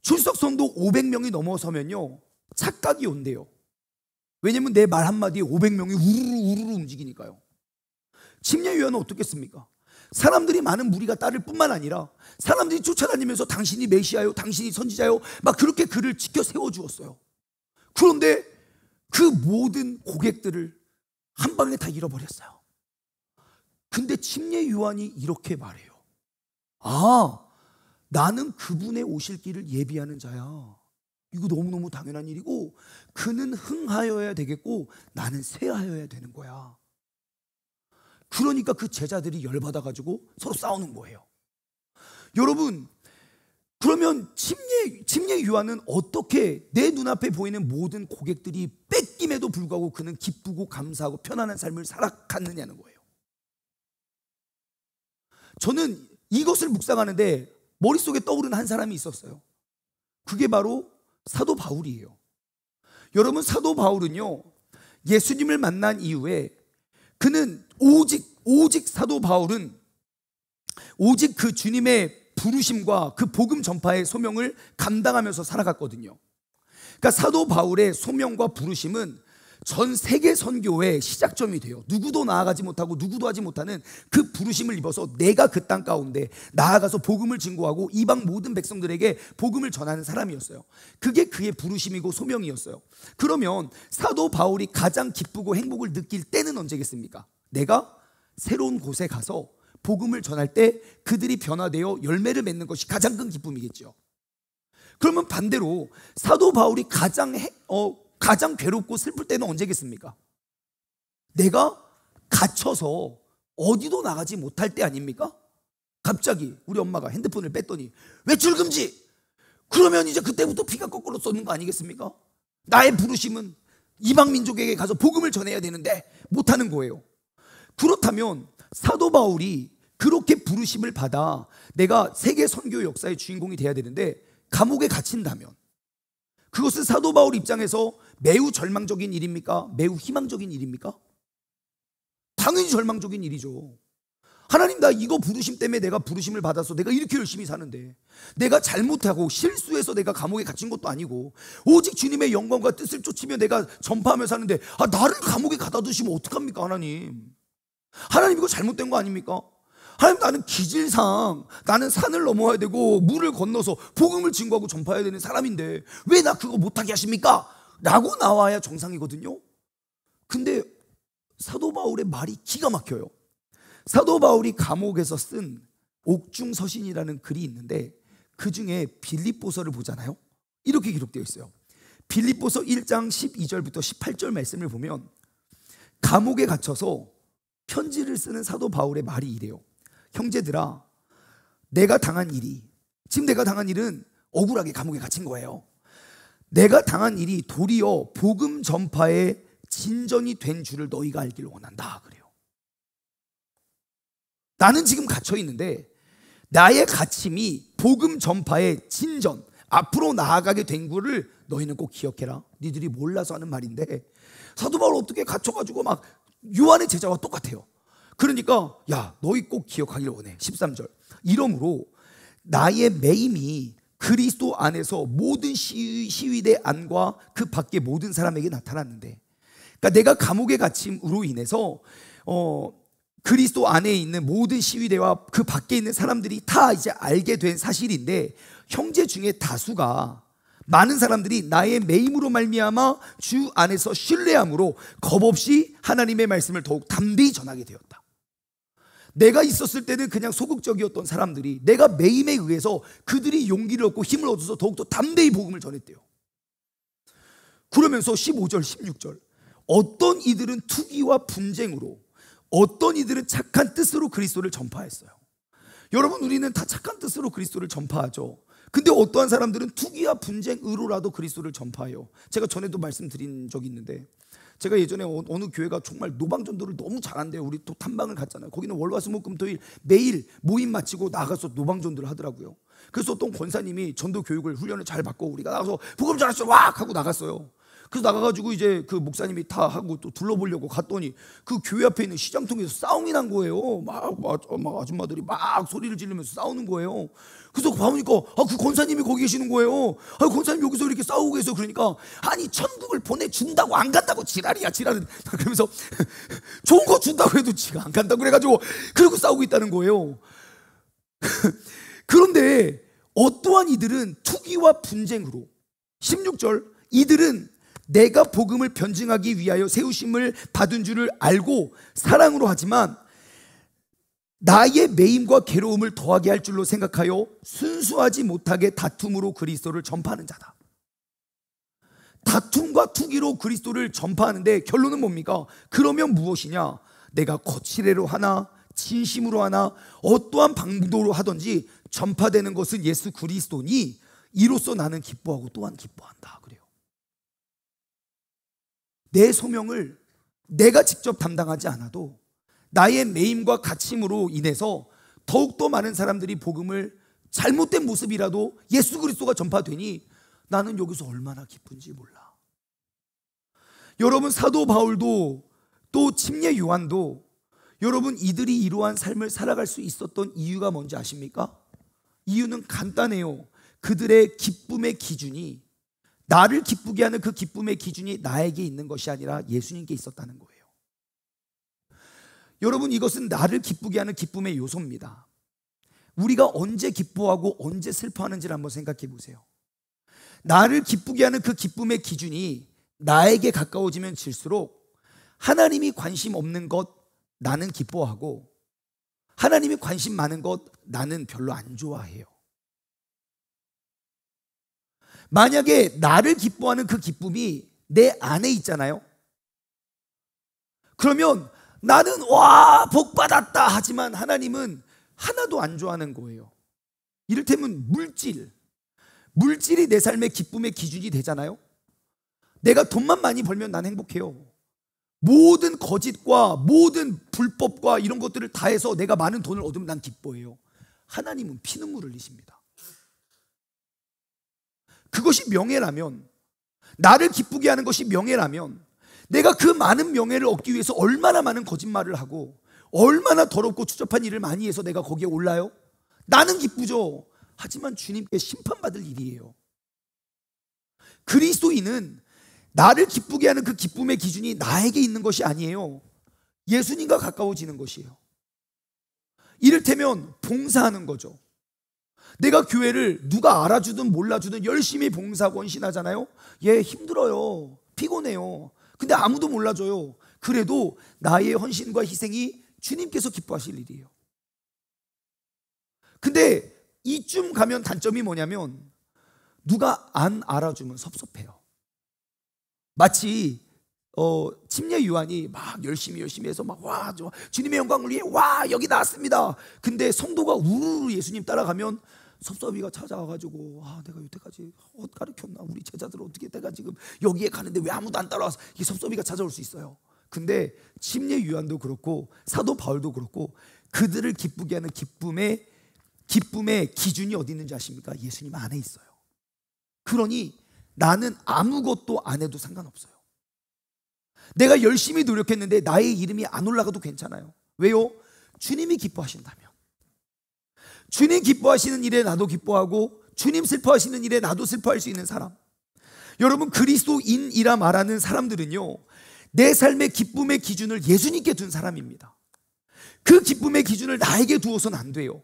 [SPEAKER 1] 출석성도 500명이 넘어서면요 착각이 온대요. 왜냐면 내 말 한마디에 500명이 우르르 움직이니까요. 침례 요한은 어떻겠습니까? 사람들이 많은 무리가 따를 뿐만 아니라 사람들이 쫓아다니면서 당신이 메시아요, 당신이 선지자요, 막 그렇게 그를 지켜 세워주었어요. 그런데 그 모든 고객들을 한 방에 다 잃어버렸어요. 근데 침례 요한이 이렇게 말해요. 나는 그분의 오실 길을 예비하는 자야. 이거 너무너무 당연한 일이고 그는 흥하여야 되겠고 나는 쇠하여야 되는 거야. 그러니까 그 제자들이 열받아가지고 서로 싸우는 거예요. 여러분, 그러면 침례 요한은 어떻게 내 눈앞에 보이는 모든 고객들이 뺏김에도 불구하고 그는 기쁘고 감사하고 편안한 삶을 살아갔느냐는 거예요. 저는 이것을 묵상하는데 머릿속에 떠오르는 한 사람이 있었어요. 그게 바로 사도 바울이에요. 여러분, 사도 바울은요 예수님을 만난 이후에 그는 오직 사도 바울은 오직 그 주님의 부르심과 그 복음 전파의 소명을 감당하면서 살아갔거든요. 그러니까 사도 바울의 소명과 부르심은 전 세계 선교의 시작점이 돼요. 누구도 나아가지 못하고 누구도 하지 못하는 그 부르심을 입어서 내가 그 땅 가운데 나아가서 복음을 증거하고 이방 모든 백성들에게 복음을 전하는 사람이었어요. 그게 그의 부르심이고 소명이었어요. 그러면 사도 바울이 가장 기쁘고 행복을 느낄 때는 언제겠습니까? 내가 새로운 곳에 가서 복음을 전할 때 그들이 변화되어 열매를 맺는 것이 가장 큰 기쁨이겠죠. 그러면 반대로 사도 바울이 가장 괴롭고 슬플 때는 언제겠습니까? 내가 갇혀서 어디도 나가지 못할 때 아닙니까? 갑자기 우리 엄마가 핸드폰을 뺐더니 외출 금지! 그러면 이제 그때부터 피가 거꾸로 쏟는 거 아니겠습니까? 나의 부르심은 이방 민족에게 가서 복음을 전해야 되는데 못하는 거예요. 그렇다면 사도 바울이 그렇게 부르심을 받아 내가 세계 선교 역사의 주인공이 돼야 되는데 감옥에 갇힌다면 그것은 사도 바울 입장에서 매우 절망적인 일입니까? 매우 희망적인 일입니까? 당연히 절망적인 일이죠. 하나님, 나 이거 부르심 때문에 내가 부르심을 받아서 내가 이렇게 열심히 사는데 내가 잘못하고 실수해서 내가 감옥에 갇힌 것도 아니고 오직 주님의 영광과 뜻을 쫓으며 내가 전파하며 사는데 나를 감옥에 가다 두시면 어떡합니까? 하나님, 하나님 이거 잘못된 거 아닙니까? 하나님, 나는 기질상 나는 산을 넘어야 되고 물을 건너서 복음을 증거하고 전파해야 되는 사람인데 왜 나 그거 못하게 하십니까? 라고 나와야 정상이거든요. 근데 사도 바울의 말이 기가 막혀요. 사도 바울이 감옥에서 쓴 옥중서신이라는 글이 있는데 그 중에 빌립보서를 보잖아요. 이렇게 기록되어 있어요. 빌립보서 1장 12절부터 18절 말씀을 보면 감옥에 갇혀서 편지를 쓰는 사도 바울의 말이 이래요. 형제들아, 내가 당한 일이, 지금 내가 당한 일은 억울하게 감옥에 갇힌 거예요. 내가 당한 일이 도리어 복음 전파의 진전이 된 줄을 너희가 알기를 원한다 그래요. 나는 지금 갇혀 있는데 나의 갇힘이 복음 전파의 진전, 앞으로 나아가게 된 거를 너희는 꼭 기억해라. 니들이 몰라서 하는 말인데 사도 바울 어떻게 갇혀가지고 막 요한의 제자와 똑같아요. 그러니까 야, 너희 꼭 기억하기를 원해. 13절, 이러므로 나의 매임이 그리스도 안에서 모든 시위대 안과 그 밖의 모든 사람에게 나타났는데, 그러니까 내가 감옥에 갇힘으로 인해서 그리스도 안에 있는 모든 시위대와 그 밖에 있는 사람들이 다 이제 알게 된 사실인데, 형제 중에 다수가, 많은 사람들이 나의 매임으로 말미암아 주 안에서 신뢰함으로 겁없이 하나님의 말씀을 더욱 담대히 전하게 되었다. 내가 있었을 때는 그냥 소극적이었던 사람들이 내가 매임에 의해서 그들이 용기를 얻고 힘을 얻어서 더욱더 담대히 복음을 전했대요. 그러면서 15절 16절, 어떤 이들은 투기와 분쟁으로, 어떤 이들은 착한 뜻으로 그리스도를 전파했어요. 여러분, 우리는 다 착한 뜻으로 그리스도를 전파하죠. 근데 어떠한 사람들은 투기와 분쟁으로라도 그리스도를 전파해요. 제가 전에도 말씀드린 적이 있는데, 제가 예전에 어느 교회가 정말 노방전도를 너무 잘한대요. 우리 또 탐방을 갔잖아요. 거기는 월화수목금토일 매일 모임 마치고 나가서 노방전도를 하더라고요. 그래서 어떤 권사님이 전도 교육을 훈련을 잘 받고 우리가 나가서 복음 전했어 왁 하고 나갔어요. 그래서 나가가지고 이제 그 목사님이 다 하고 또 둘러보려고 갔더니 그 교회 앞에 있는 시장통에서 싸움이 난 거예요. 막 아줌마들이 막 소리를 지르면서 싸우는 거예요. 그래서 보니까 그 권사님이 거기 계시는 거예요. 권사님 여기서 이렇게 싸우고 계세요. 그러니까 아니, 천국을 보내준다고 안 간다고 지랄이야 지랄은. 그러면서 좋은 거 준다고 해도 지가 안 간다고 그래가지고 그러고 싸우고 있다는 거예요. 그런데 어떠한 이들은 투기와 분쟁으로, 16절, 이들은 내가 복음을 변증하기 위하여 세우심을 받은 줄을 알고 사랑으로 하지만 나의 매임과 괴로움을 더하게 할 줄로 생각하여 순수하지 못하게 다툼으로 그리스도를 전파하는 자다. 다툼과 투기로 그리스도를 전파하는데 결론은 뭡니까? 그러면 무엇이냐? 내가 거칠애로 하나 진심으로 하나 어떠한 방도로 하든지 전파되는 것은 예수 그리스도니 이로써 나는 기뻐하고 또한 기뻐한다 그래요. 내 소명을 내가 직접 담당하지 않아도 나의 매임과 갇힘으로 인해서 더욱더 많은 사람들이 복음을 잘못된 모습이라도 예수 그리스도가 전파되니 나는 여기서 얼마나 기쁜지 몰라. 여러분, 사도 바울도 또 침례 요한도 여러분, 이들이 이러한 삶을 살아갈 수 있었던 이유가 뭔지 아십니까? 이유는 간단해요. 그들의 기쁨의 기준이, 나를 기쁘게 하는 그 기쁨의 기준이 나에게 있는 것이 아니라 예수님께 있었다는 거예요. 여러분, 이것은 나를 기쁘게 하는 기쁨의 요소입니다. 우리가 언제 기뻐하고 언제 슬퍼하는지를 한번 생각해 보세요. 나를 기쁘게 하는 그 기쁨의 기준이 나에게 가까워지면 질수록 하나님이 관심 없는 것 나는 기뻐하고 하나님이 관심 많은 것 나는 별로 안 좋아해요. 만약에 나를 기뻐하는 그 기쁨이 내 안에 있잖아요. 그러면 나는 와, 복 받았다 하지만 하나님은 하나도 안 좋아하는 거예요. 이를테면 물질이 내 삶의 기쁨의 기준이 되잖아요. 내가 돈만 많이 벌면 난 행복해요. 모든 거짓과 모든 불법과 이런 것들을 다 해서 내가 많은 돈을 얻으면 난 기뻐해요. 하나님은 피눈물 흘리십니다. 그것이 명예라면, 나를 기쁘게 하는 것이 명예라면, 내가 그 많은 명예를 얻기 위해서 얼마나 많은 거짓말을 하고 얼마나 더럽고 추접한 일을 많이 해서 내가 거기에 올라요? 나는 기쁘죠. 하지만 주님께 심판받을 일이에요. 그리스도인은 나를 기쁘게 하는 그 기쁨의 기준이 나에게 있는 것이 아니에요. 예수님과 가까워지는 것이에요. 이를테면 봉사하는 거죠. 내가 교회를 누가 알아주든 몰라주든 열심히 봉사하고 헌신하잖아요. 예, 힘들어요. 피곤해요. 근데 아무도 몰라줘요. 그래도 나의 헌신과 희생이 주님께서 기뻐하실 일이에요. 근데 이쯤 가면 단점이 뭐냐면 누가 안 알아주면 섭섭해요. 마치 침례 요한이 막 열심히 해서 막 와, 주님의 영광을 위해 와, 여기 나왔습니다. 근데 성도가 우르르 예수님 따라가면 섭섭이가 찾아와가지고 내가 여태까지 가르쳤나, 우리 제자들 어떻게 내가 지금 여기에 가는데 왜 아무도 안 따라와서, 이 섭섭이가 찾아올 수 있어요. 근데 침례 요한도 그렇고 사도 바울도 그렇고 그들을 기쁘게 하는 기쁨의 기준이 어디 있는지 아십니까? 예수님 안에 있어요. 그러니 나는 아무것도 안 해도 상관없어요. 내가 열심히 노력했는데 나의 이름이 안 올라가도 괜찮아요. 왜요? 주님이 기뻐하신다면. 주님 기뻐하시는 일에 나도 기뻐하고 주님 슬퍼하시는 일에 나도 슬퍼할 수 있는 사람. 여러분, 그리스도인이라 말하는 사람들은요, 내 삶의 기쁨의 기준을 예수님께 둔 사람입니다. 그 기쁨의 기준을 나에게 두어서는 안 돼요.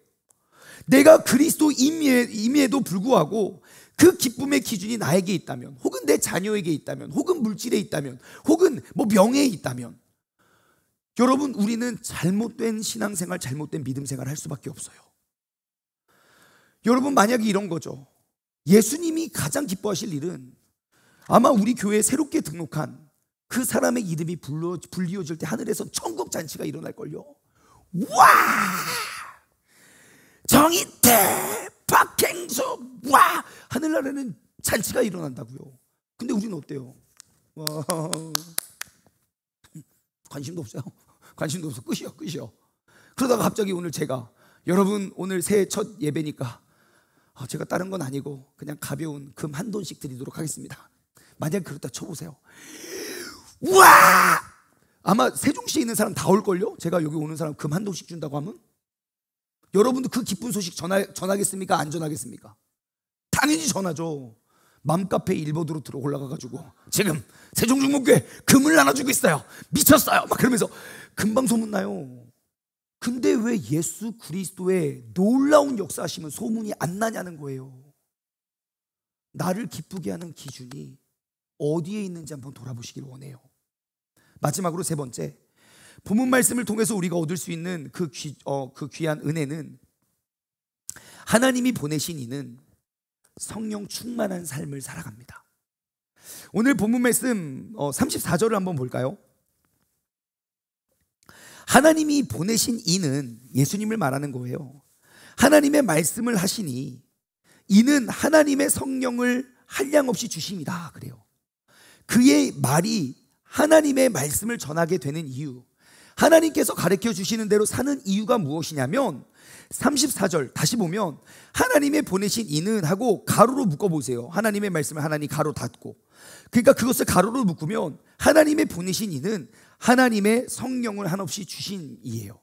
[SPEAKER 1] 내가 그리스도임에도 불구하고 그 기쁨의 기준이 나에게 있다면, 혹은 내 자녀에게 있다면, 혹은 물질에 있다면, 혹은 명예에 있다면, 여러분, 우리는 잘못된 신앙생활, 잘못된 믿음생활 할 수밖에 없어요. 여러분, 만약에 이런 거죠. 예수님이 가장 기뻐하실 일은 아마 우리 교회에 새롭게 등록한 그 사람의 이름이 불리워질 때 하늘에서 천국 잔치가 일어날걸요. 와! 정의태, 박행수, 와! 하늘나라는 잔치가 일어난다고요. 근데 우리는 어때요? 와, 관심도 없어요. 관심도 없어. 끝이요. 그러다가 갑자기 오늘 제가, 여러분 오늘 새해 첫 예배니까 제가 다른 건 아니고 그냥 가벼운 금 한 돈씩 드리도록 하겠습니다. 만약 그렇다 쳐보세요. 와! 아마 세종시에 있는 사람 다 올걸요? 제가 여기 오는 사람 금 한 돈씩 준다고 하면? 여러분도 그 기쁜 소식 전하겠습니까? 안 전하겠습니까? 당연히 전하죠. 맘카페 일보드로 들어 올라가가지고 지금 세종중문교회 금을 나눠주고 있어요. 미쳤어요. 막 그러면서 금방 소문나요. 근데 왜 예수 그리스도의 놀라운 역사하시면 소문이 안 나냐는 거예요. 나를 기쁘게 하는 기준이 어디에 있는지 한번 돌아보시길 원해요. 마지막으로 세 번째, 본문 말씀을 통해서 우리가 얻을 수 있는 그 귀한 은혜는 하나님이 보내신 이는 성령 충만한 삶을 살아갑니다. 오늘 본문 말씀 34절을 한번 볼까요? 하나님이 보내신 이는 예수님을 말하는 거예요. 하나님의 말씀을 하시니 이는 하나님의 성령을 한량없이 주십니다. 그래요. 그의 말이 하나님의 말씀을 전하게 되는 이유, 하나님께서 가르쳐 주시는 대로 사는 이유가 무엇이냐면 34절 다시 보면 하나님의 보내신 이는 하고 가로로 묶어보세요. 하나님의 말씀을 하나님 가로 닫고, 그러니까 그것을 가로로 묶으면 하나님의 보내신 이는 하나님의 성령을 한없이 주신 이에요.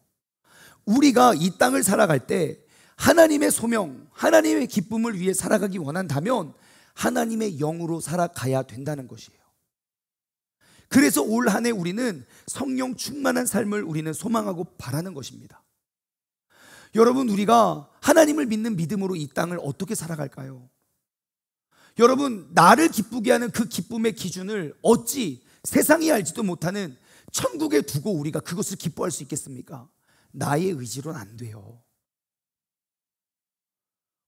[SPEAKER 1] 우리가 이 땅을 살아갈 때 하나님의 소명, 하나님의 기쁨을 위해 살아가기 원한다면 하나님의 영으로 살아가야 된다는 것이에요. 그래서 올 한 해 우리는 성령 충만한 삶을 우리는 소망하고 바라는 것입니다. 여러분, 우리가 하나님을 믿는 믿음으로 이 땅을 어떻게 살아갈까요? 여러분, 나를 기쁘게 하는 그 기쁨의 기준을 어찌 세상이 알지도 못하는 천국에 두고 우리가 그것을 기뻐할 수 있겠습니까? 나의 의지로는 안 돼요.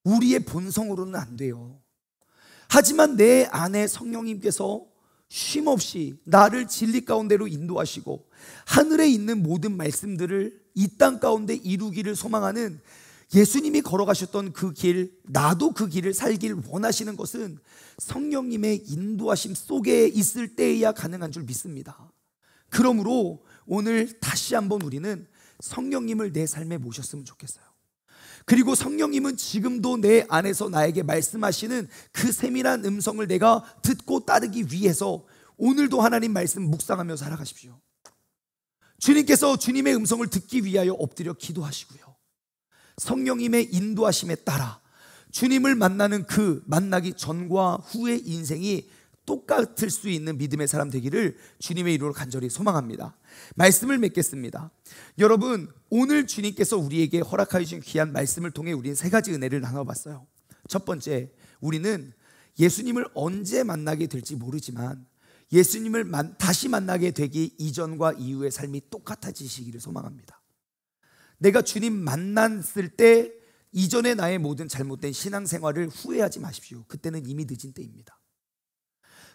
[SPEAKER 1] 우리의 본성으로는 안 돼요. 하지만 내 안에 성령님께서 쉼없이 나를 진리 가운데로 인도하시고 하늘에 있는 모든 말씀들을 이 땅 가운데 이루기를 소망하는 예수님이 걸어가셨던 그 길, 나도 그 길을 살길 원하시는 것은 성령님의 인도하심 속에 있을 때에야 가능한 줄 믿습니다. 그러므로 오늘 다시 한번 우리는 성령님을 내 삶에 모셨으면 좋겠어요. 그리고 성령님은 지금도 내 안에서 나에게 말씀하시는 그 세밀한 음성을 내가 듣고 따르기 위해서 오늘도 하나님 말씀 묵상하며 살아가십시오. 주님께서 주님의 음성을 듣기 위하여 엎드려 기도하시고요, 성령님의 인도하심에 따라 주님을 만나는 그 만나기 전과 후의 인생이 똑같을 수 있는 믿음의 사람 되기를 주님의 이름으로 간절히 소망합니다. 말씀을 맺겠습니다. 여러분, 오늘 주님께서 우리에게 허락하여 주신 귀한 말씀을 통해 우리는 세 가지 은혜를 나눠봤어요. 첫 번째, 우리는 예수님을 언제 만나게 될지 모르지만 예수님을 다시 만나게 되기 이전과 이후의 삶이 똑같아지시기를 소망합니다. 내가 주님 만났을 때 이전의 나의 모든 잘못된 신앙생활을 후회하지 마십시오. 그때는 이미 늦은 때입니다.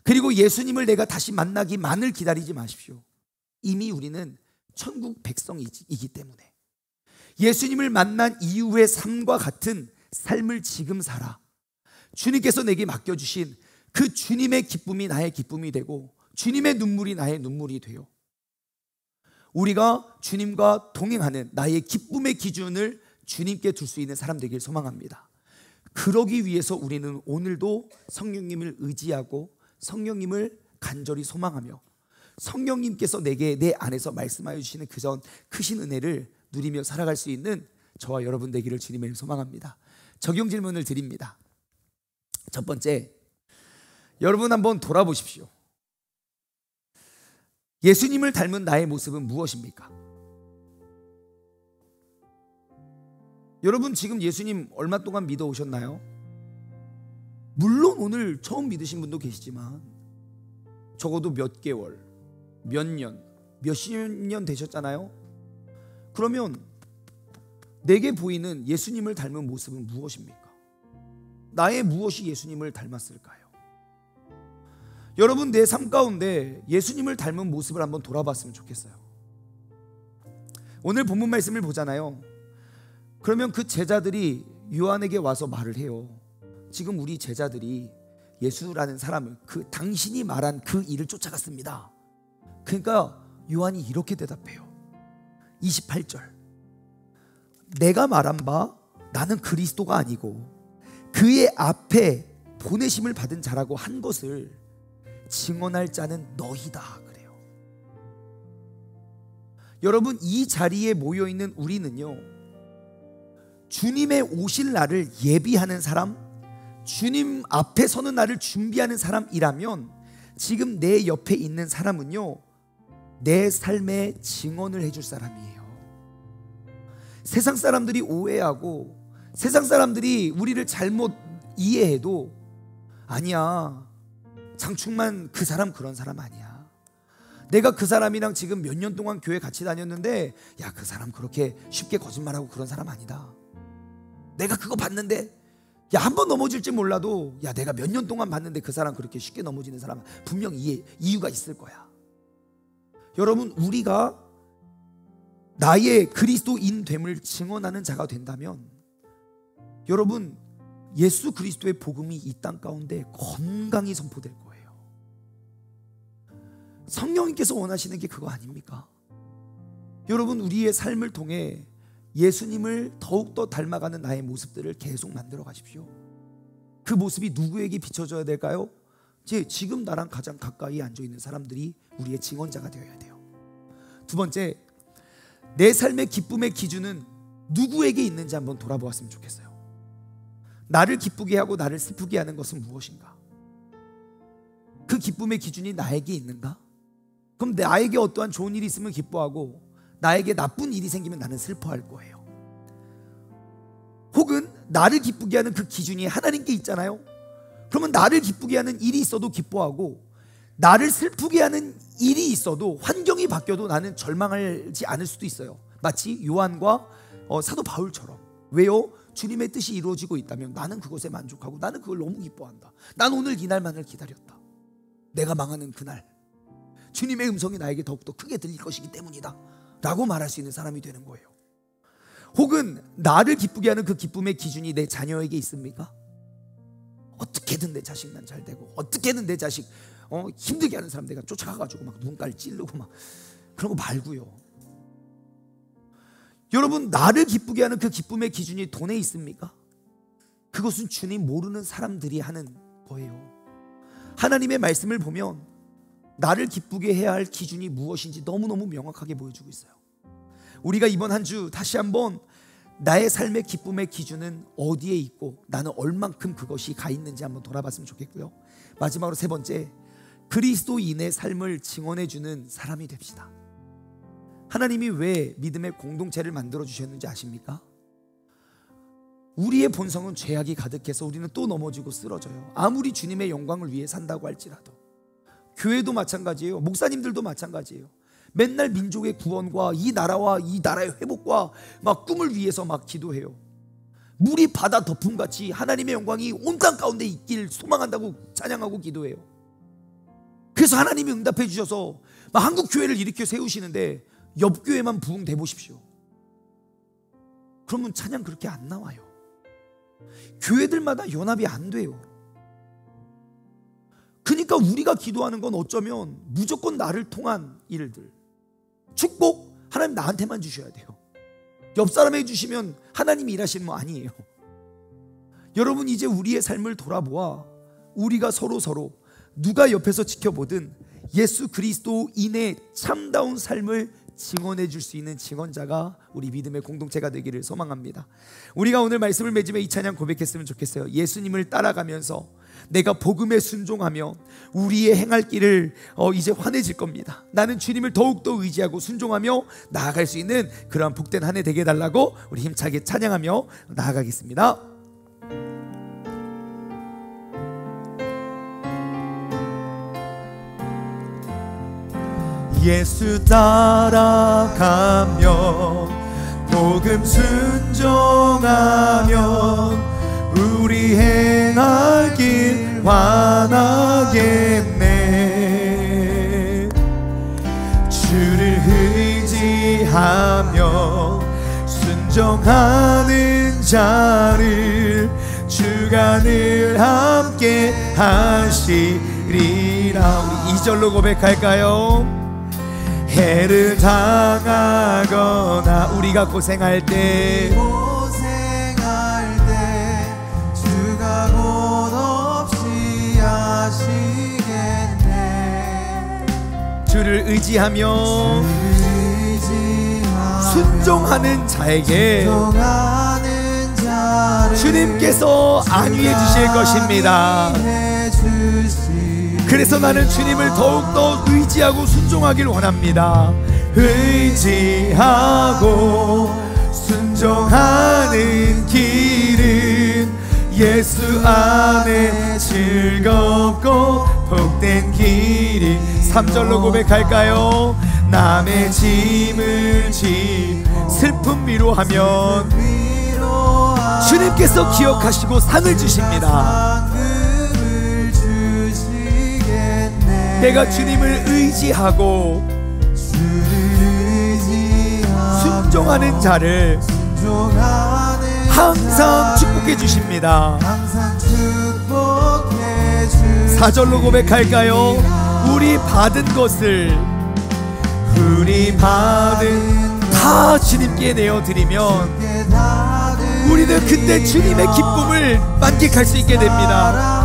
[SPEAKER 1] 그리고 예수님을 내가 다시 만나기만을 기다리지 마십시오. 이미 우리는 천국 백성이기 때문에 예수님을 만난 이후의 삶과 같은 삶을 지금 살아 주님께서 내게 맡겨주신 그 주님의 기쁨이 나의 기쁨이 되고 주님의 눈물이 나의 눈물이 되어 우리가 주님과 동행하는 나의 기쁨의 기준을 주님께 둘 수 있는 사람 되길 소망합니다. 그러기 위해서 우리는 오늘도 성령님을 의지하고 성령님을 간절히 소망하며 성령님께서 내게 내 안에서 말씀하여 주시는 그 전 크신 은혜를 누리며 살아갈 수 있는 저와 여러분 되기를 주님의 이름으로 소망합니다. 적용 질문을 드립니다. 첫 번째, 여러분 한번 돌아보십시오. 예수님을 닮은 나의 모습은 무엇입니까? 여러분 지금 예수님 얼마 동안 믿어 오셨나요? 물론 오늘 처음 믿으신 분도 계시지만 적어도 몇 개월, 몇 년, 몇십 년 되셨잖아요. 그러면 내게 보이는 예수님을 닮은 모습은 무엇입니까? 나의 무엇이 예수님을 닮았을까요? 여러분 내 삶 가운데 예수님을 닮은 모습을 한번 돌아봤으면 좋겠어요. 오늘 본문 말씀을 보잖아요. 그러면 그 제자들이 요한에게 와서 말을 해요. 지금 우리 제자들이 예수라는 사람을 당신이 말한 그 일을 쫓아갔습니다. 그러니까 요한이 이렇게 대답해요. 28절, 내가 말한 바 나는 그리스도가 아니고 그의 앞에 보내심을 받은 자라고 한 것을 증언할 자는 너희다 그래요. 여러분 이 자리에 모여있는 우리는요, 주님의 오실 날을 예비하는 사람, 주님 앞에 서는 날을 준비하는 사람이라면 지금 내 옆에 있는 사람은요, 내 삶에 증언을 해줄 사람이에요. 세상 사람들이 오해하고 세상 사람들이 우리를 잘못 이해해도 아니야, 장충만 그 사람 그런 사람 아니야. 내가 그 사람이랑 지금 몇 년 동안 교회 같이 다녔는데 야, 그 사람 그렇게 쉽게 거짓말하고 그런 사람 아니다. 내가 그거 봤는데 야, 한 번 넘어질지 몰라도 야, 내가 몇 년 동안 봤는데 그 사람 그렇게 쉽게 넘어지는 사람 분명 이유가 있을 거야. 여러분 우리가 나의 그리스도인 됨을 증언하는 자가 된다면 여러분 예수 그리스도의 복음이 이 땅 가운데 건강히 선포될 거예요. 성령님께서 원하시는 게 그거 아닙니까? 여러분 우리의 삶을 통해 예수님을 더욱더 닮아가는 나의 모습들을 계속 만들어 가십시오. 그 모습이 누구에게 비춰져야 될까요? 지금 나랑 가장 가까이 앉아있는 사람들이 우리의 증언자가 되어야 돼요. 두 번째, 내 삶의 기쁨의 기준은 누구에게 있는지 한번 돌아보았으면 좋겠어요. 나를 기쁘게 하고 나를 슬프게 하는 것은 무엇인가? 그 기쁨의 기준이 나에게 있는가? 그럼 나에게 어떠한 좋은 일이 있으면 기뻐하고 나에게 나쁜 일이 생기면 나는 슬퍼할 거예요. 혹은 나를 기쁘게 하는 그 기준이 하나님께 있잖아요. 그러면 나를 기쁘게 하는 일이 있어도 기뻐하고 나를 슬프게 하는 일이 있어도 환경이 바뀌어도 나는 절망하지 않을 수도 있어요. 마치 요한과 사도 바울처럼. 왜요? 주님의 뜻이 이루어지고 있다면 나는 그것에 만족하고 나는 그걸 너무 기뻐한다. 난 오늘 이날만을 기다렸다. 내가 망하는 그날 주님의 음성이 나에게 더욱더 크게 들릴 것이기 때문이다 라고 말할 수 있는 사람이 되는 거예요. 혹은 나를 기쁘게 하는 그 기쁨의 기준이 내 자녀에게 있습니까? 어떻게든 내 자식만 잘 되고, 어떻게든 내 자식 힘들게 하는 사람 내가 쫓아가가지고 막 눈깔 찌르고 막 그런 거 말고요. 여러분, 나를 기쁘게 하는 그 기쁨의 기준이 돈에 있습니까? 그것은 주님 모르는 사람들이 하는 거예요. 하나님의 말씀을 보면 나를 기쁘게 해야 할 기준이 무엇인지 너무너무 명확하게 보여주고 있어요. 우리가 이번 한 주 다시 한번 나의 삶의 기쁨의 기준은 어디에 있고 나는 얼만큼 그것이 가 있는지 한번 돌아봤으면 좋겠고요. 마지막으로 세 번째, 그리스도인의 삶을 증언해주는 사람이 됩시다. 하나님이 왜 믿음의 공동체를 만들어 주셨는지 아십니까? 우리의 본성은 죄악이 가득해서 우리는 또 넘어지고 쓰러져요. 아무리 주님의 영광을 위해 산다고 할지라도. 교회도 마찬가지예요. 목사님들도 마찬가지예요. 맨날 민족의 구원과 이 나라와 이 나라의 회복과 막 꿈을 위해서 막 기도해요. 물이 바다 덮음같이 하나님의 영광이 온 땅 가운데 있길 소망한다고 찬양하고 기도해요. 그래서 하나님이 응답해 주셔서 막 한국 교회를 일으켜 세우시는데 옆 교회만 부흥돼 보십시오. 그러면 찬양 그렇게 안 나와요. 교회들마다 연합이 안 돼요. 그러니까 우리가 기도하는 건 어쩌면 무조건 나를 통한 일들, 축복 하나님 나한테만 주셔야 돼요. 옆 사람에게 주시면 하나님이 일하시는 거 아니에요. 여러분, 이제 우리의 삶을 돌아보아 우리가 서로 누가 옆에서 지켜보든 예수 그리스도인의 참다운 삶을 증언해 줄 수 있는 증언자가 우리 믿음의 공동체가 되기를 소망합니다. 우리가 오늘 말씀을 맺으며 이 찬양 고백했으면 좋겠어요. 예수님을 따라가면서 내가 복음에 순종하며 우리의 행할 길을 이제 환해질 겁니다. 나는 주님을 더욱더 의지하고 순종하며 나아갈 수 있는 그러한 복된 한 해 되게 해달라고 우리 힘차게 찬양하며 나아가겠습니다. 예수 따라가며 복음 순종하며 우리 행할 길 환하겠네. 주를 의지하며 순종하는 자를 주가 늘 함께 하시리라. 우리 2절로 고백할까요? 해를 당하거나 우리가 고생할 때 주가 곧 없이 하시겠네. 주를 의지하며 순종하는 자에게 주님께서 안위해 주실 것입니다. 그래서 나는 주님을 더욱더 의지하고 순종하길 원합니다. 의지하고 순종하는 길은 예수 안에 즐겁고 복된 길이. 3절로 고백할까요? 남의 짐을 슬픔 위로하면 주님께서 기억하시고 상을 주십니다. 내가 주님을 의지하고 순종하는 자를 항상 축복해 주십니다. 4절로 고백할까요? 우리 받은 것을 다 주님께 내어드리면 우리는 그때 주님의 기쁨을 만끽할 수 있게 됩니다.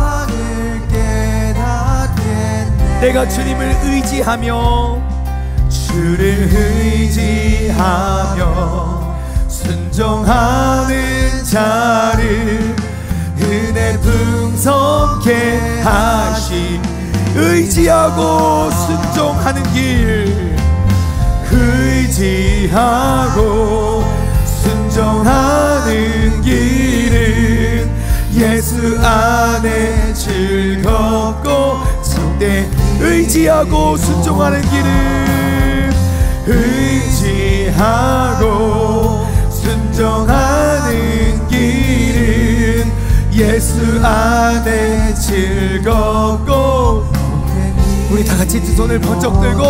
[SPEAKER 1] 내가 주님을 의지하며 주를 의지하며 순종하는 자를 은혜 풍성케 하시. 의지하고 순종하는 길, 의지하고 순종하는 길은 예수 안에 즐겁고 내 의지하고 순종하는 길은 의지하고 순종하는 길은 예수 안에 즐겁고 우리 다 같이 두 손을 번쩍 들고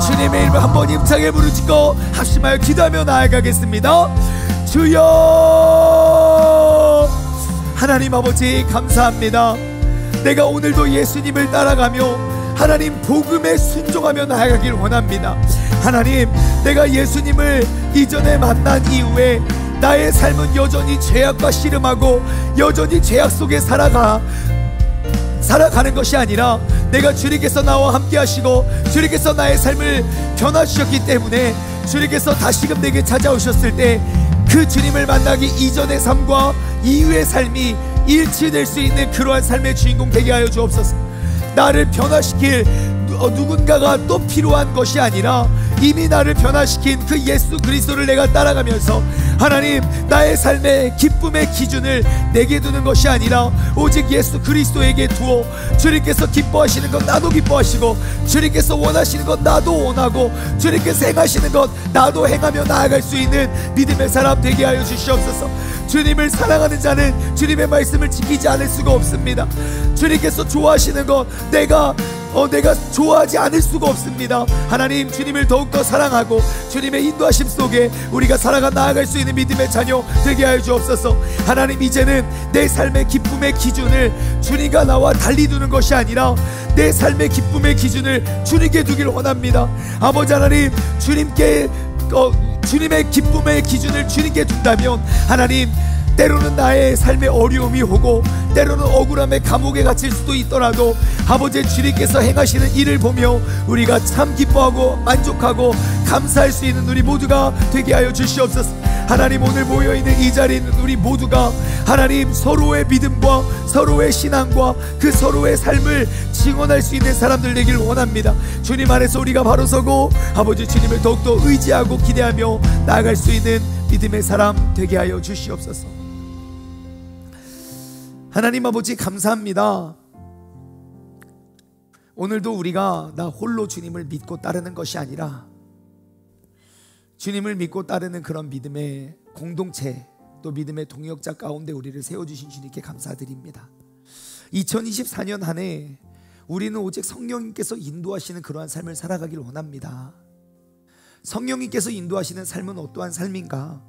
[SPEAKER 1] 주님의 이름을 한번 힘차게 부르짖고 합심하여 기도하며 나아가겠습니다. 주여, 하나님 아버지 감사합니다. 내가 오늘도 예수님을 따라가며 하나님 복음에 순종하며 나아가길 원합니다. 하나님, 내가 예수님을 이전에 만난 이후에 나의 삶은 여전히 죄악과 씨름하고 여전히 죄악 속에 살아가는 것이 아니라 내가 주님께서 나와 함께 하시고 주님께서 나의 삶을 변화주셨기 때문에 주님께서 다시금 내게 찾아오셨을 때 그 주님을 만나기 이전의 삶과 이후의 삶이 일치될 수 있는 그러한 삶의 주인공 되게 하여 주옵소서. 나를 변화시킬 누군가가 또 필요한 것이 아니라 이미 나를 변화시킨 그 예수 그리스도를 내가 따라가면서 하나님, 나의 삶의 기쁨의 기준을 내게 두는 것이 아니라 오직 예수 그리스도에게 두어 주님께서 기뻐하시는 것 나도 기뻐하시고 주님께서 원하시는 것 나도 원하고 주님께서 행하시는 것 나도 행하며 나아갈 수 있는 믿음의 사람 되게 하여 주시옵소서. 주님을 사랑하는 자는 주님의 말씀을 지키지 않을 수가 없습니다. 주님께서 좋아하시는 것 내가 좋아하지 않을 수가 없습니다. 하나님, 주님을 더욱더 사랑하고 주님의 인도하심 속에 우리가 살아가 나아갈 수 있는 믿음의 자녀 되게 하여 주옵소서. 하나님, 이제는 내 삶의 기쁨의 기준을 주님과 나와 달리 두는 것이 아니라 내 삶의 기쁨의 기준을 주님께 두길 원합니다. 아버지 하나님, 주님의 기쁨의 기준을 주님께 둔다면 하나님, 때로는 나의 삶에 어려움이 오고 때로는 억울함에 감옥에 갇힐 수도 있더라도 아버지 주님께서 행하시는 일을 보며 우리가 참 기뻐하고 만족하고 감사할 수 있는 우리 모두가 되게 하여 주시옵소서. 하나님, 오늘 모여있는 이 자리에 있는 우리 모두가 하나님, 서로의 믿음과 서로의 신앙과 그 서로의 삶을 증언할 수 있는 사람들 되길 원합니다. 주님 안에서 우리가 바로 서고 아버지 주님을 더욱더 의지하고 기대하며 나아갈 수 있는 믿음의 사람 되게 하여 주시옵소서. 하나님 아버지 감사합니다. 오늘도 우리가 나 홀로 주님을 믿고 따르는 것이 아니라 주님을 믿고 따르는 그런 믿음의 공동체, 또 믿음의 동역자 가운데 우리를 세워주신 주님께 감사드립니다. 2024년 한 해 우리는 오직 성령님께서 인도하시는 그러한 삶을 살아가길 원합니다. 성령님께서 인도하시는 삶은 어떠한 삶인가?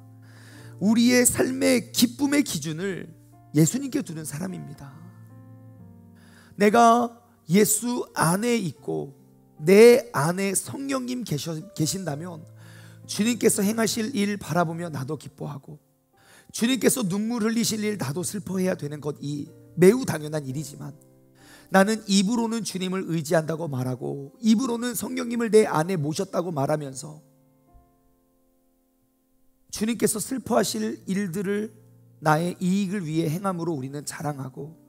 [SPEAKER 1] 우리의 삶의 기쁨의 기준을 예수님께 두는 사람입니다. 내가 예수 안에 있고 내 안에 성령님 계신다면 주님께서 행하실 일 바라보며 나도 기뻐하고 주님께서 눈물 흘리실 일 나도 슬퍼해야 되는 것이 매우 당연한 일이지만 나는 입으로는 주님을 의지한다고 말하고 입으로는 성령님을 내 안에 모셨다고 말하면서 주님께서 슬퍼하실 일들을 나의 이익을 위해 행함으로 우리는 자랑하고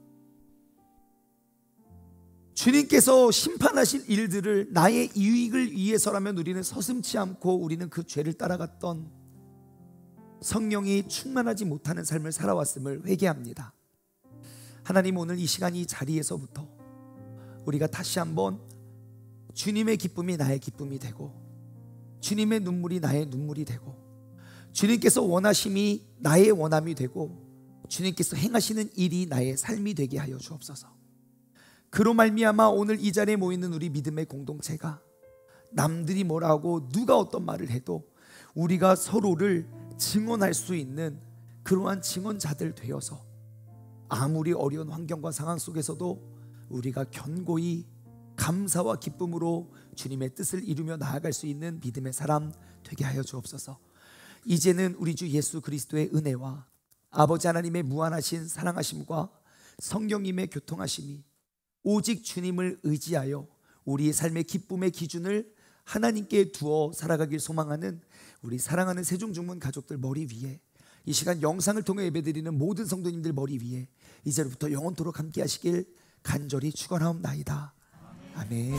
[SPEAKER 1] 주님께서 심판하실 일들을 나의 이익을 위해서라면 우리는 서슴지 않고 우리는 그 죄를 따라갔던 성령이 충만하지 못하는 삶을 살아왔음을 회개합니다. 하나님, 오늘 이 시간 이 자리에서부터 우리가 다시 한번 주님의 기쁨이 나의 기쁨이 되고 주님의 눈물이 나의 눈물이 되고 주님께서 원하심이 나의 원함이 되고 주님께서 행하시는 일이 나의 삶이 되게 하여 주옵소서. 그로 말미암아 오늘 이 자리에 모이는 우리 믿음의 공동체가 남들이 뭐라 하고 누가 어떤 말을 해도 우리가 서로를 증언할 수 있는 그러한 증언자들 되어서 아무리 어려운 환경과 상황 속에서도 우리가 견고히 감사와 기쁨으로 주님의 뜻을 이루며 나아갈 수 있는 믿음의 사람 되게 하여 주옵소서. 이제는 우리 주 예수 그리스도의 은혜와 아버지 하나님의 무한하신 사랑하심과 성령님의 교통하심이 오직 주님을 의지하여 우리의 삶의 기쁨의 기준을 하나님께 두어 살아가길 소망하는 우리 사랑하는 세종중문 가족들 머리 위에, 이 시간 영상을 통해 예배드리는 모든 성도님들 머리 위에 이제부터 영원토록 함께 하시길 간절히 축원하옵나이다. 아멘.